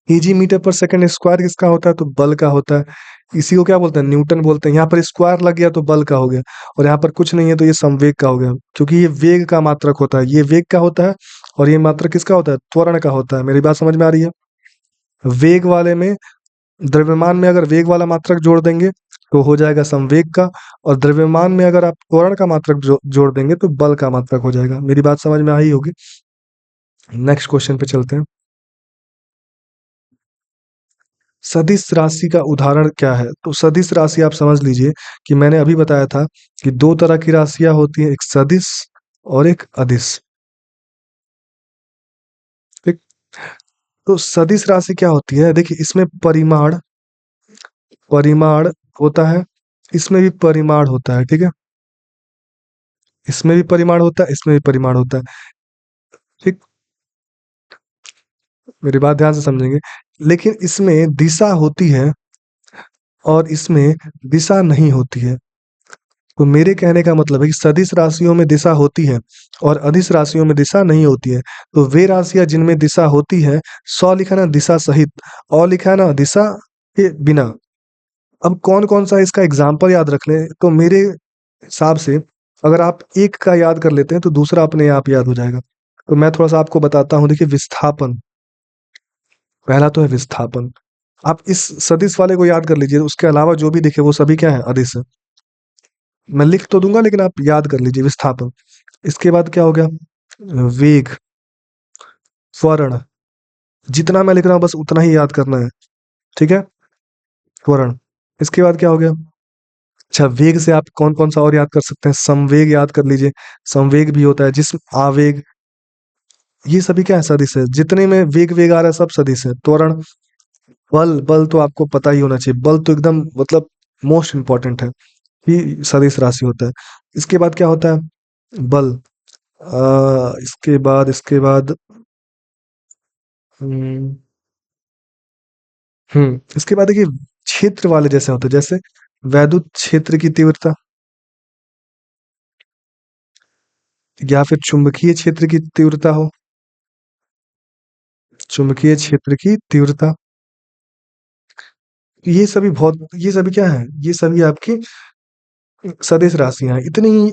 केजी मीटर पर सेकंड स्क्वायर किसका होता है, तो बल का होता है। इसी को क्या बोलते हैं, न्यूटन बोलते हैं। यहाँ पर स्क्वायर लग गया तो बल का हो गया, और यहाँ पर कुछ नहीं है तो ये संवेग का हो गया, क्योंकि ये वेग का मात्रक होता है, ये वेग का होता है। और ये मात्रक किसका होता है, त्वरण का होता है। मेरी बात समझ में आ रही है? वेग वाले में, द्रव्यमान में अगर वेग वाला मात्रक जोड़ देंगे तो हो जाएगा संवेग का, और द्रव्यमान में अगर आप त्वरण का मात्रक जोड़ देंगे तो बल का मात्रक हो जाएगा। मेरी बात समझ में आई होगी? नेक्स्ट क्वेश्चन पे चलते हैं। सदिश राशि का उदाहरण क्या है? तो सदिश राशि आप समझ लीजिए कि मैंने अभी बताया था कि दो तरह की राशियां होती हैं, एक सदिश और एक अदिश। ठीक, तो सदिश राशि क्या होती है, देखिए इसमें परिमाण, परिमाण होता है, इसमें भी परिमाण होता है। ठीक है, इसमें भी परिमाण होता है, इसमें भी परिमाण होता है। ठीक, मेरी बात ध्यान से समझेंगे। लेकिन इसमें दिशा होती है और इसमें दिशा नहीं होती है। तो मेरे कहने का मतलब है कि सदिश राशियों में दिशा होती है और अदिश राशियों में दिशा नहीं होती है। तो वे राशियां जिनमें दिशा होती है, सौ लिखा ना दिशा सहित, और लिखा है ना दिशा के बिना। अब कौन कौन सा इसका एग्जाम्पल याद रख लें, तो मेरे हिसाब से अगर आप एक का याद कर लेते हैं तो दूसरा अपने आप याद हो जाएगा। तो मैं थोड़ा सा आपको बताता हूँ, देखिए विस्थापन, पहला तो है विस्थापन। आप इस सदिश वाले को याद कर लीजिए, उसके अलावा जो भी दिखे वो सभी क्या है, अदिश है। मैं लिख तो दूंगा लेकिन आप याद कर लीजिए, विस्थापन। इसके बाद क्या हो गया, वेग, त्वरण। जितना मैं लिख रहा हूँ बस उतना ही याद करना है। ठीक है, त्वरण। इसके बाद क्या हो गया, अच्छा वेग से आप कौन कौन सा और याद कर सकते हैं, संवेग याद कर लीजिए, संवेग भी होता है। जिसम, आवेग, ये सभी क्या है, सदिश है। जितने में वेग वेग आ रहा है सब सदिश है। त्वरण, बल, बल तो आपको पता ही होना चाहिए, बल तो एकदम मतलब मोस्ट इंपॉर्टेंट है। ही सदिश राशि होता है। इसके बाद क्या होता है? बल। इसके बाद हम्म इसके बाद देखिए, क्षेत्र वाले जैसे होते हैं, जैसे वैद्युत क्षेत्र की तीव्रता, या फिर चुंबकीय क्षेत्र की तीव्रता हो। चुंबकीय क्षेत्र की तीव्रता, ये सभी क्या है? ये सभी आपकी सदिश राशियां हैं।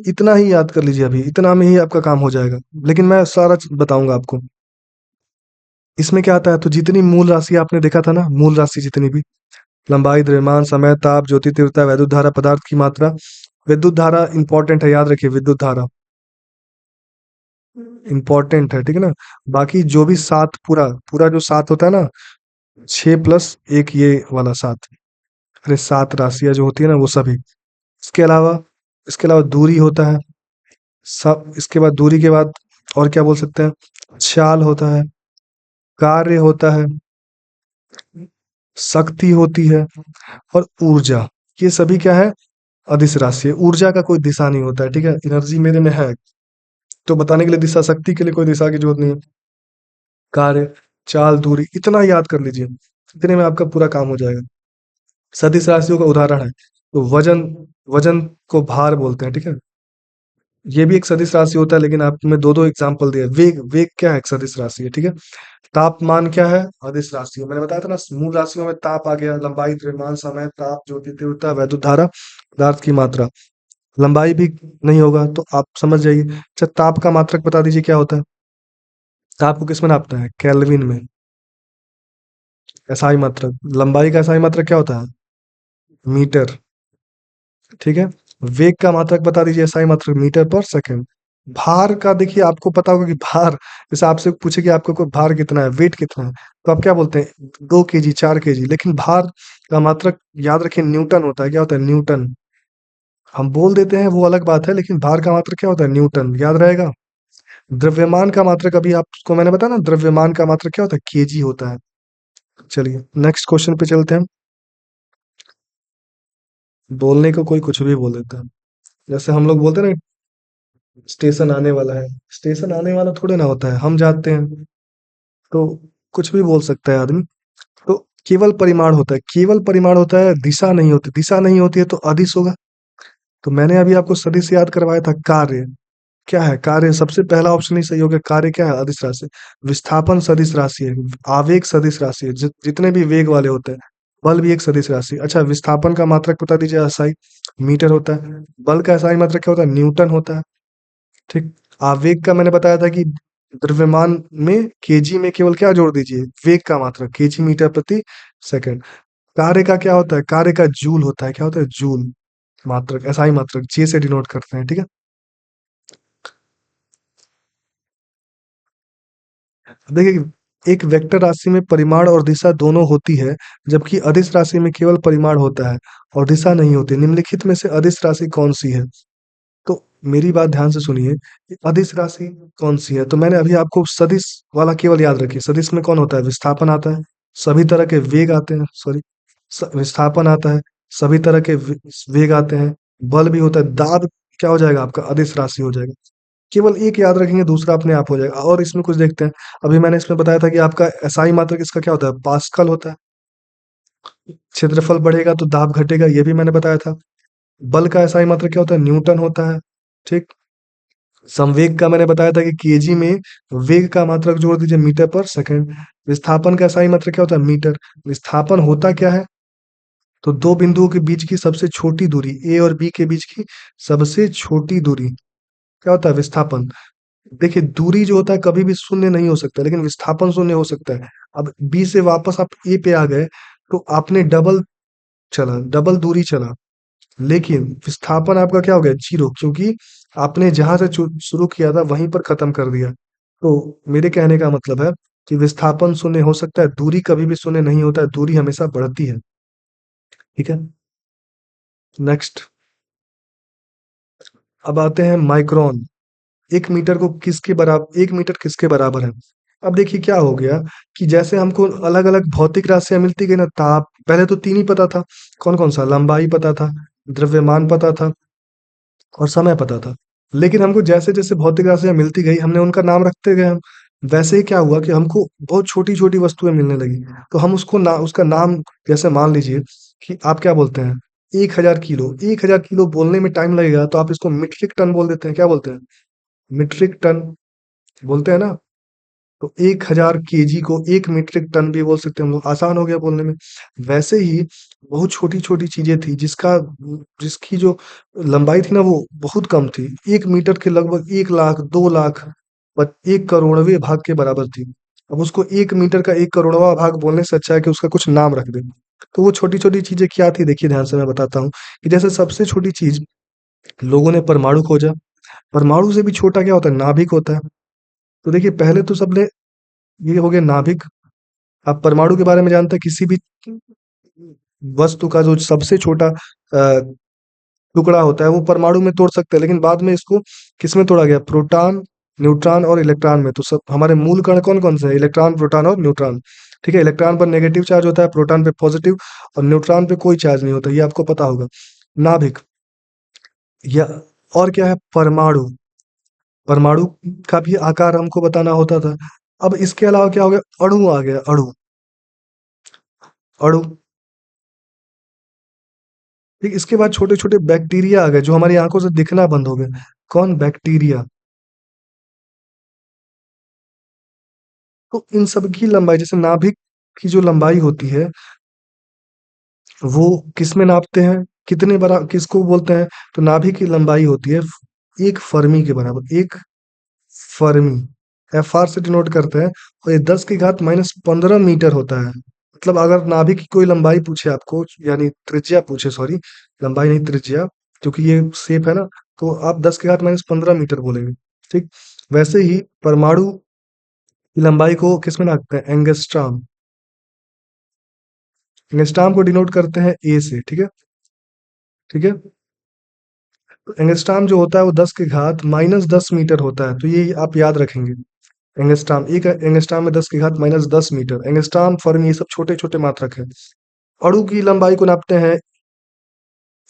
इतना ही याद कर लीजिए, अभी इतना में ही आपका काम हो जाएगा। लेकिन मैं सारा बताऊंगा आपको। इसमें क्या आता है, तो जितनी मूल राशि आपने देखा था ना, मूल राशि जितनी भी, लंबाई, द्रव्यमान, समय, ताप, ज्योति तीव्रता, वैद्युत धारा, पदार्थ की मात्रा। विद्युत धारा इंपॉर्टेंट है, याद रखिए, विद्युत धारा इंपॉर्टेंट है, ठीक है ना। बाकी जो भी सात, पूरा पूरा जो सात होता है ना, 6 + 1, ये वाला सात, अरे सात राशियां जो होती है ना, वो सभी। इसके अलावा इसके अलावा दूरी होता है सब। इसके बाद दूरी के बाद और क्या बोल सकते हैं? चाल होता है, कार्य होता है, शक्ति होती है, और ऊर्जा। ये सभी क्या है? अदिश राशि है। ऊर्जा का कोई दिशा नहीं होता है, ठीक है। एनर्जी मेरे में है, तो बताने के लिए दिशा, शक्ति के लिए कोई दिशा की जरूरत नहीं है। कार्य, चाल, दूरी, इतना याद कर लीजिए, इतने में आपका पूरा काम हो जाएगा। सदिश राशियों का उदाहरण है, तो वजन, वजन को भार बोलते हैं, ठीक है। ये भी एक सदिश राशि होता है, लेकिन आपको मैं दो दो एग्जाम्पल दिया। वेग, वेग क्या है? एक सदिश राशि है, ठीक है। तापमान क्या है? अदिश राशि है। मैंने बताया था ना, मूल राशियों में ताप आ गया, लंबाई, द्रव्यमान, समय, ताप, ज्योति तीव्रता, वैद्युत धारा, पदार्थ की मात्रा। लंबाई भी नहीं होगा तो आप समझ जाइए। अच्छा, ताप का मात्रक बता दीजिए क्या होता है? ताप को किस में नापते हैं? केल्विन में। एसआई मात्रक। लंबाई का एसआई मात्रक क्या होता है? मीटर, ठीक है। वेग का मात्रक बता दीजिए, एसआई मात्रक मीटर पर सेकंड। भार का देखिए, आपको पता होगा कि भार, जैसे आपसे पूछे कि आपका कोई भार कितना है, वेट कितना है, तो आप क्या बोलते हैं? 2 kg, 4 kg। लेकिन भार का मात्रक याद रखिए, न्यूटन होता है। क्या होता है? न्यूटन। हम बोल देते हैं वो अलग बात है, लेकिन भार का मात्रक क्या होता है? न्यूटन, याद रहेगा। द्रव्यमान का मात्रक, अभी आपको मैंने बताया ना, द्रव्यमान का मात्रक क्या होता है? केजी होता है। चलिए नेक्स्ट क्वेश्चन पे चलते हैं। बोलने को कोई कुछ भी बोल देता है, जैसे हम लोग बोलते हैं ना, स्टेशन आने वाला है। स्टेशन आने वाला थोड़े ना होता है, हम जाते हैं, तो कुछ भी बोल सकता है आदमी। तो केवल परिमाण होता है, केवल परिमाण होता है, दिशा नहीं होती। दिशा नहीं होती है तो अदिश होगा। तो मैंने अभी आपको सदिश याद करवाया था। कार्य क्या है? कार्य, सबसे पहला ऑप्शन ही सही हो गया। कार्य क्या है? अदिश राशि। विस्थापन सदिश राशि है। आवेग सदिश राशि है, जितने भी वेग वाले होते हैं। बल भी एक सदिश राशि। अच्छा, विस्थापन का मात्रक बता दीजिए। एसआई मीटर होता है। बल का एसआई मात्रक क्या होता है? न्यूटन होता है, ठीक। आवेग का मैंने बताया था कि द्रव्यमान में केजी में केवल क्या जोड़ दीजिए? वेग का मात्रक, केजी मीटर प्रति सेकंड। कार्य का क्या होता है? कार्य का जूल होता है। क्या होता है? जूल मात्रक, एसआई मात्रक, जे से डिनोट करते हैं, ठीक है। देखिए, एक वेक्टर राशि में परिमाण और दिशा दोनों होती है, जबकि अदिश राशि में केवल परिमाण होता है और दिशा नहीं होती। निम्नलिखित में से अदिश राशि कौन सी है? तो मेरी बात ध्यान से सुनिए, कि अदिश राशि कौन सी है। तो मैंने अभी आपको सदिश वाला केवल याद रखिए। सदिश में कौन होता है? विस्थापन आता है, सभी तरह के वेग आते हैं, सॉरी, विस्थापन आता है, सभी तरह के वेग आते हैं, बल भी होता है, दाब क्या हो जाएगा आपका? अदिश राशि हो जाएगा। केवल एक याद रखेंगे, दूसरा अपने आप हो जाएगा। और इसमें कुछ देखते हैं। अभी मैंने इसमें बताया था कि आपका एसआई मात्रक इसका क्या होता है? पास्कल होता है। क्षेत्रफल बढ़ेगा तो दाब घटेगा, ये भी मैंने बताया था। बल का एसआई मात्रक क्या होता है? न्यूटन होता है, ठीक। संवेग का मैंने बताया था कि केजी में वेग का मात्रक जोड़ दीजिए, मीटर पर सेकंड। विस्थापन का एसआई मात्रक क्या होता है? मीटर। विस्थापन होता क्या है? तो दो बिंदुओं के बीच की सबसे छोटी दूरी, ए और बी के बीच की सबसे छोटी दूरी, क्या होता है? विस्थापन। देखिए, दूरी जो होता है कभी भी शून्य नहीं हो सकता, लेकिन विस्थापन शून्य हो सकता है। अब बी से वापस आप ए पे आ गए, तो आपने डबल चला, डबल दूरी चला, लेकिन विस्थापन आपका क्या हो गया? जीरो, क्योंकि आपने जहां से शुरू किया था वहीं पर खत्म कर दिया। तो मेरे कहने का मतलब है कि विस्थापन शून्य हो सकता है, दूरी कभी भी शून्य नहीं होता है, दूरी हमेशा बढ़ती है, ठीक है। नेक्स्ट, अब आते हैं माइक्रोन। 1 मीटर को किसके बराबर, 1 मीटर किसके बराबर है? अब देखिए क्या हो गया, कि जैसे हमको अलग अलग भौतिक राशियां मिलती गई ना, ताप, पहले तो तीन ही पता था। कौन कौन सा? लंबाई पता था, द्रव्यमान पता था और समय पता था। लेकिन हमको जैसे जैसे भौतिक राशियां मिलती गई, हमने उनका नाम रखते गए हम। वैसे ही क्या हुआ कि हमको बहुत छोटी छोटी वस्तुएं मिलने लगी। तो हम उसको उसका नाम, जैसे मान लीजिए कि आप क्या बोलते हैं, 1,000 किलो। 1,000 किलो बोलने में टाइम लगेगा, तो आप इसको मीट्रिक टन बोल देते हैं। क्या बोलते हैं? मीट्रिक टन बोलते हैं ना। तो 1,000 केजी को 1 मीट्रिक टन भी बोल सकते हैं हम लोग, आसान हो गया बोलने में। वैसे ही बहुत छोटी छोटी चीजें थी जिसकी जो लंबाई थी ना, वो बहुत कम थी। 1 मीटर के लगभग 1 लाख, 2 लाख, 1 करोड़वें भाग के बराबर थी। अब उसको 1 मीटर का 1 करोड़वा भाग बोलने से अच्छा है कि उसका कुछ नाम रख दे। तो वो छोटी छोटी चीजें क्या थी, देखिए ध्यान से मैं बताता हूँ। कि जैसे सबसे छोटी चीज, लोगों ने परमाणु खोजा। परमाणु से भी छोटा क्या होता है? नाभिक होता है। तो देखिए, पहले तो सबने, ये हो गया नाभिक। आप परमाणु के बारे में जानते हैं, किसी भी वस्तु का जो सबसे छोटा टुकड़ा होता है वो परमाणु में तोड़ सकते हैं। लेकिन बाद में इसको किसमें तोड़ा गया? प्रोटॉन, न्यूट्रॉन और इलेक्ट्रॉन में। तो सब हमारे मूल कण कौन कौन से हैं? इलेक्ट्रॉन, प्रोटॉन और न्यूट्रॉन। ठीक है, इलेक्ट्रॉन पर नेगेटिव चार्ज होता है, प्रोटॉन पे पॉजिटिव, और न्यूट्रॉन पे कोई चार्ज नहीं होता। ये आपको पता होगा। नाभिक, या और क्या है? परमाणु। परमाणु का भी आकार हमको बताना होता था। अब इसके अलावा क्या हो गया? अणु आ गया, अणु। अणु। ठीक, इसके बाद छोटे छोटे बैक्टीरिया आ गए, जो हमारी आंखों से दिखना बंद हो गए। कौन? बैक्टीरिया। तो इन सब की लंबाई, जैसे नाभिक की जो लंबाई होती है, वो किस में नापते हैं? कितने बड़ा, किसको बोलते हैं? तो नाभिक की लंबाई होती है 1 फर्मी के बराबर। 1 फर्मी, एफ आर से डिनोट करते हैं। और ये 10⁻⁻15 मीटर होता है। मतलब अगर नाभिक की कोई लंबाई पूछे आपको, यानी त्रिज्या पूछे, सॉरी, लंबाई नहीं, त्रिज्या, क्योंकि ये शेप है ना, तो आप 10⁻⁻15 मीटर बोलेंगे। ठीक। वैसे ही परमाणु की लंबाई को किस में नापते हैं? एंगस्ट्राम। एंगस्ट्राम को डिनोट करते हैं ए से। ठीक है। ठीक है। तो एंगस्ट्राम जो होता है वो 10⁻⁻10 मीटर होता है। तो ये आप याद रखेंगे। एंगस्ट्राम, एक एंगस्ट्राम में 10⁻⁻10 मीटर। एंगस्ट्राम, फर्मी, ये सब छोटे छोटे मात्रक है। अणु की लंबाई को नापते हैं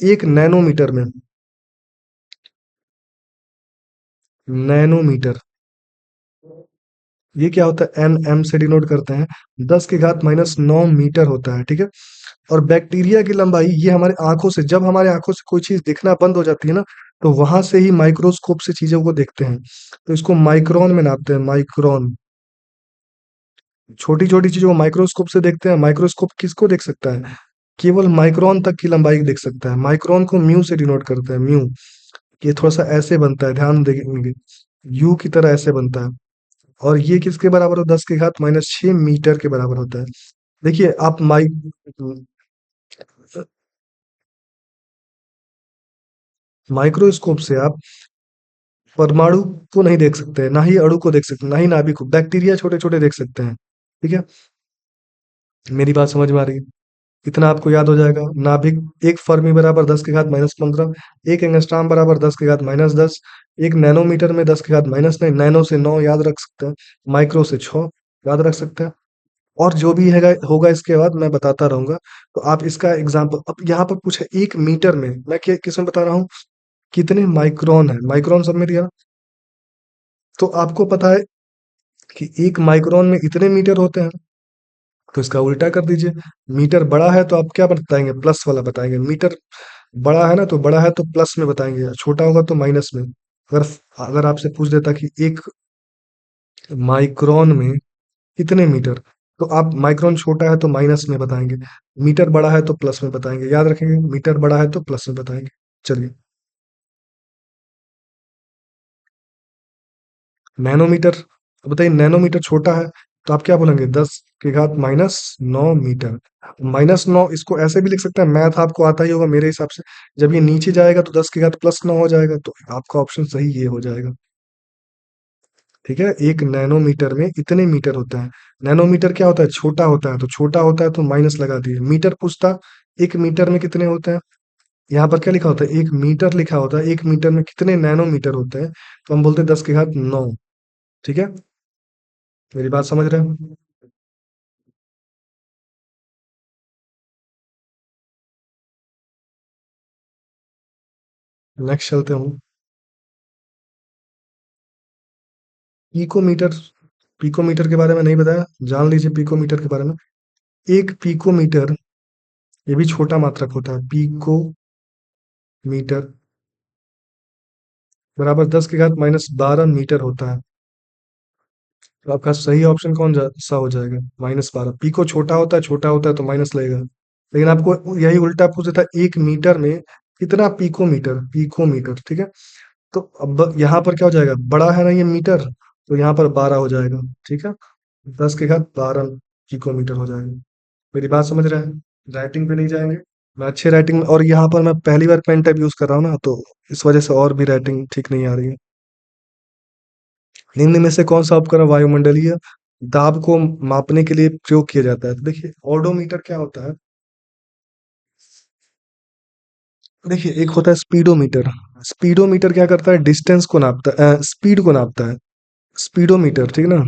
1 नैनोमीटर में। नैनोमीटर, ये क्या होता है? एन एम से डिनोट करते हैं। 10⁻⁹ होता है। ठीक है। और बैक्टीरिया की लंबाई, ये हमारे आंखों से, जब हमारे आंखों से कोई चीज दिखना बंद हो जाती है ना, तो वहां से ही माइक्रोस्कोप से चीजों को देखते हैं। तो इसको माइक्रोन में नापते हैं, माइक्रोन। छोटी छोटी चीजों को माइक्रोस्कोप से देखते हैं। माइक्रोस्कोप किसको देख सकता है? केवल माइक्रोन तक की लंबाई देख सकता है। माइक्रोन को म्यू से डिनोट करते हैं, म्यू। ये थोड़ा सा ऐसे बनता है, ध्यान देंगे, यू की तरह ऐसे बनता है। और ये किसके बराबर हो? 10⁻⁶ मीटर के बराबर होता है। देखिए आप माइक्रोस्कोप से आप परमाणु को नहीं देख सकते, ना ही अणु को देख सकते, ना ही नाभिक को। बैक्टीरिया छोटे छोटे देख सकते हैं। ठीक है। मेरी बात समझ में आ रही है? इतना आपको याद हो जाएगा। नाभिक, 1 फर्मी बराबर 10⁻⁻15, 1 एंगस्ट्रॉम बराबर 10⁻⁻10, 1 नैनोमीटर में 10⁻⁻9, नैनो से 9 याद रख सकते हैं, माइक्रो से 6 याद रख सकते हैं। और जो भी है होगा इसके बाद मैं बताता रहूंगा। तो आप इसका एग्जाम्पल, अब यहाँ पर पूछे 1 मीटर में, मैं किस में बता रहा हूँ? कितने माइक्रोन है? माइक्रोन सब में दिया। तो आपको पता है कि 1 माइक्रोन में इतने मीटर होते हैं। तो इसका उल्टा कर दीजिए। मीटर बड़ा है तो आप क्या बताएंगे? प्लस वाला बताएंगे। मीटर बड़ा है ना, तो बड़ा है तो प्लस में बताएंगे, छोटा होगा तो माइनस में। अगर अगर आपसे पूछ देता कि 1 माइक्रोन में कितने मीटर, तो आप माइक्रोन छोटा है तो माइनस में बताएंगे, मीटर बड़ा है तो प्लस में बताएंगे। याद रखेंगे, मीटर बड़ा है तो प्लस में बताएंगे। चलिए, नैनोमीटर। अब बताइए, नैनोमीटर छोटा है तो आप क्या बोलेंगे? 10⁻⁹ -9 इसको ऐसे भी लिख सकते हैं, मैथ आपको आता ही होगा मेरे हिसाब से। जब ये नीचे जाएगा तो 10⁻+9 हो जाएगा, तो आपका ऑप्शन सही ये हो जाएगा। ठीक है। 1 नैनोमीटर में इतने मीटर होता है। नैनोमीटर क्या होता है? छोटा होता है। तो छोटा होता है तो माइनस लगा दिए। मीटर पूछता, 1 मीटर में कितने होते हैं? यहाँ पर क्या लिखा होता है? 1 मीटर लिखा होता है। 1 मीटर में कितने नैनोमीटर होते हैं? तो हम बोलते हैं 10⁻⁹ ठीक है। मेरी बात समझ रहे हैं? नेक्स्ट चलते हैं। पिकोमीटर। पिकोमीटर के बारे में नहीं बताया, जान लीजिए पिकोमीटर के बारे में। एक पिकोमीटर, ये भी छोटा मात्रक होता है। पिकोमीटर बराबर 10 की घात -12 मीटर होता है। तो आपका सही ऑप्शन सा हो जाएगा? -12। पिको छोटा होता है, छोटा होता है तो माइनस लगेगा। लेकिन आपको यही उल्टा पूछा था, 1 मीटर में कितना पिकोमीटर, पिकोमीटर, ठीक है। तो अब यहाँ पर क्या हो जाएगा, बड़ा है ना ये मीटर, तो यहाँ पर 12 हो जाएगा, ठीक है। 10 की घात 12 पिकोमीटर हो जाएगा। मेरी बात समझ रहे हैं? राइटिंग पे नहीं जाएंगे। मैं अच्छे राइटिंग में, और यहाँ पर मैं पहली बार पेन टाइप यूज कर रहा हूँ ना, तो इस वजह से और भी राइटिंग ठीक नहीं आ रही है। निम्न में से कौन सा उपकरण वायुमंडलीय दाब को मापने के लिए प्रयोग किया जाता है? तो देखिए, ऑडोमीटर क्या होता है। देखिए, एक होता है स्पीडोमीटर। स्पीडोमीटर क्या करता है, डिस्टेंस को नापता है, स्पीड को नापता है। स्पीडोमीटर, ठीक ना।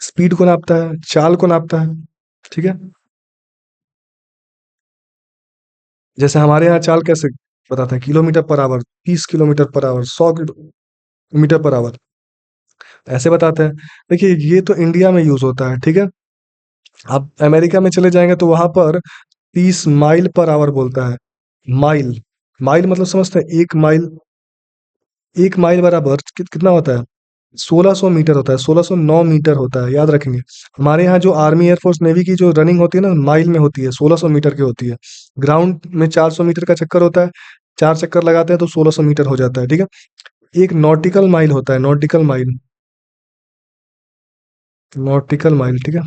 स्पीड को नापता है, चाल को नापता है, ठीक है। जैसे हमारे यहाँ चाल कैसे बताते हैं, kilometre per hour, 30 kilometre per hour, 100 kilometre per hour, ऐसे बताते हैं। देखिए, ये तो इंडिया में यूज होता है, ठीक है। आप अमेरिका में चले जाएंगे तो वहां पर 30 माइल पर आवर बोलता है। माइल, माइल मतलब समझते हैं, 1 माइल। 1 माइल बराबर कितना होता है, 1600 मीटर होता है, 1609 मीटर होता है, याद रखेंगे। हमारे यहाँ जो आर्मी एयरफोर्स नेवी की जो रनिंग होती है ना, माइल में होती है, 1600 मीटर की होती है। ग्राउंड में 400 मीटर का चक्कर होता है, 4 चक्कर लगाते हैं तो 1600 मीटर हो जाता है, ठीक है। एक नॉटिकल माइल होता है, नॉटिकल माइल, नॉटिकल माइल, ठीक है।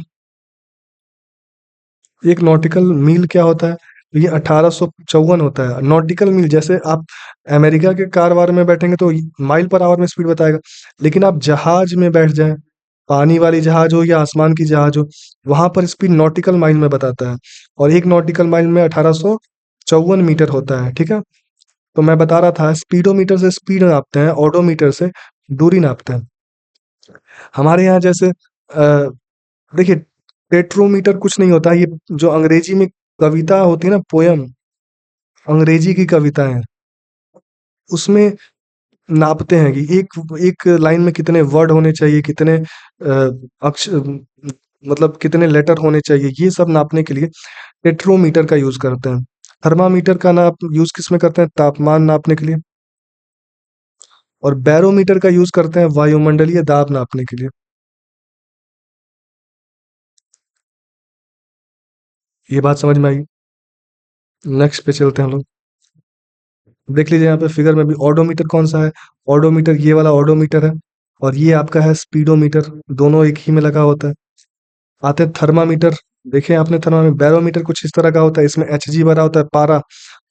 एक नॉटिकल मील क्या होता है, तो ये 1854 होता है। नॉटिकल मील, जैसे आप अमेरिका के कार वार में बैठेंगे तो माइल पर आवर में स्पीड बताएगा। लेकिन आप जहाज में बैठ जाएं, पानी वाली जहाज हो या आसमान की जहाज हो, वहां पर स्पीड नॉटिकल माइल में बताता है। और एक नॉटिकल माइल में 1854 मीटर होता है, ठीक है। तो मैं बता रहा था, स्पीडोमीटर से स्पीड नापते हैं, ऑडोमीटर से दूरी नापते हैं। हमारे यहाँ जैसे देखिए, टेट्रोमीटर कुछ नहीं होता है, ये जो अंग्रेजी में कविता होती है ना, पोयम, अंग्रेजी की कविताएं, उसमें नापते हैं कि एक एक लाइन में कितने वर्ड होने चाहिए, कितने अक्ष मतलब कितने लेटर होने चाहिए, ये सब नापने के लिए टेट्रोमीटर का यूज करते हैं। थर्मामीटर का नाप यूज किस में करते हैं, तापमान नापने के लिए। और बैरोमीटर का यूज करते हैं वायुमंडलीय दाब नापने के लिए। ये बात समझ में आई? नेक्स्ट पे चलते हैं हम लोग। देख लीजिए यहाँ पे फिगर में भी, ऑडोमीटर कौन सा है, ऑडोमीटर ये वाला ऑडोमीटर है। और ये आपका है स्पीडोमीटर, दोनों एक ही में लगा होता है। आते हैं थर्मामीटर। देखे आपने थर्मामीटर, बैरोमीटर कुछ इस तरह का होता है, इसमें एचजी भरा होता है, पारा।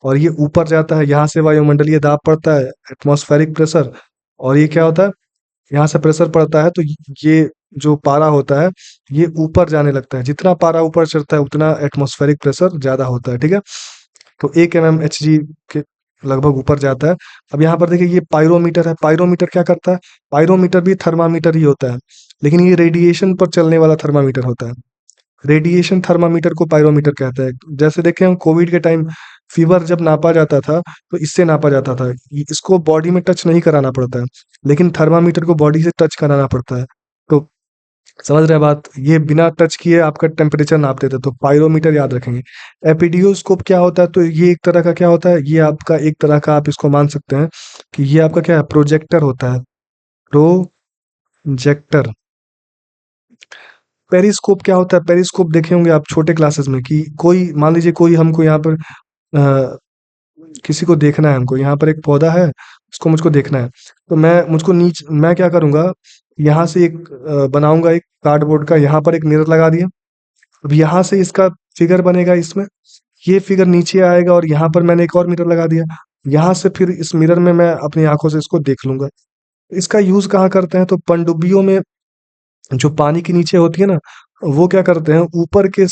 और ये ऊपर जाता है, यहाँ से वायुमंडलीय दाब पड़ता है, एटमॉस्फेरिक प्रेशर। और ये क्या होता है, यहाँ से प्रेशर पड़ता है तो ये जो पारा होता है, ये ऊपर जाने लगता है। जितना पारा ऊपर चढ़ता है उतना एटमॉस्फेरिक प्रेशर ज्यादा होता है, ठीक है। तो 1 mm Hg के लगभग ऊपर जाता है। अब यहाँ पर देखिए, ये पायरोमीटर है। पायरोमीटर क्या करता है, पायरोमीटर भी थर्मामीटर ही होता है, लेकिन ये रेडिएशन पर चलने वाला थर्मामीटर होता है। रेडिएशन थर्मामीटर को पायरोमीटर कहते हैं। जैसे देखें हम कोविड के टाइम फीवर जब नापा जाता था, तो इससे नापा जाता था। इसको बॉडी में टच नहीं कराना पड़ता है, लेकिन थर्मामीटर को बॉडी से टच कराना पड़ता है। तो समझ रहे हैं बात, ये बिना टच किए आपका टेम्परेचर नाप देते, तो पायरोमीटर याद रखेंगे। एपिडियोस्कोप क्या होता है, तो ये एक तरह का क्या होता है, ये आपका एक तरह का, आप इसको मान सकते हैं कि ये आपका क्या है, प्रोजेक्टर होता है, प्रोजेक्टर। पेरिस्कोप क्या होता है, पेरिस्कोप देखे होंगे आप छोटे क्लासेस में, कि कोई मान लीजिए, कोई हमको यहाँ पर अ, किसी को देखना है, हमको यहाँ पर एक पौधा है, उसको मुझको देखना है। तो मैं क्या करूंगा, यहाँ से एक बनाऊंगा एक कार्डबोर्ड का, यहाँ पर एक मिरर लगा दिया। अब यहाँ से इसका फिगर बनेगा इसमें, ये फिगर नीचे आएगा, और यहाँ पर मैंने एक और मिरर लगा दिया। यहाँ से फिर इस मिरर में मैं अपनी आंखों से इसको देख लूंगा। इसका यूज कहाँ करते हैं, तो पनडुब्बियों में, जो पानी के नीचे होती है ना, वो क्या करते हैं, ऊपर के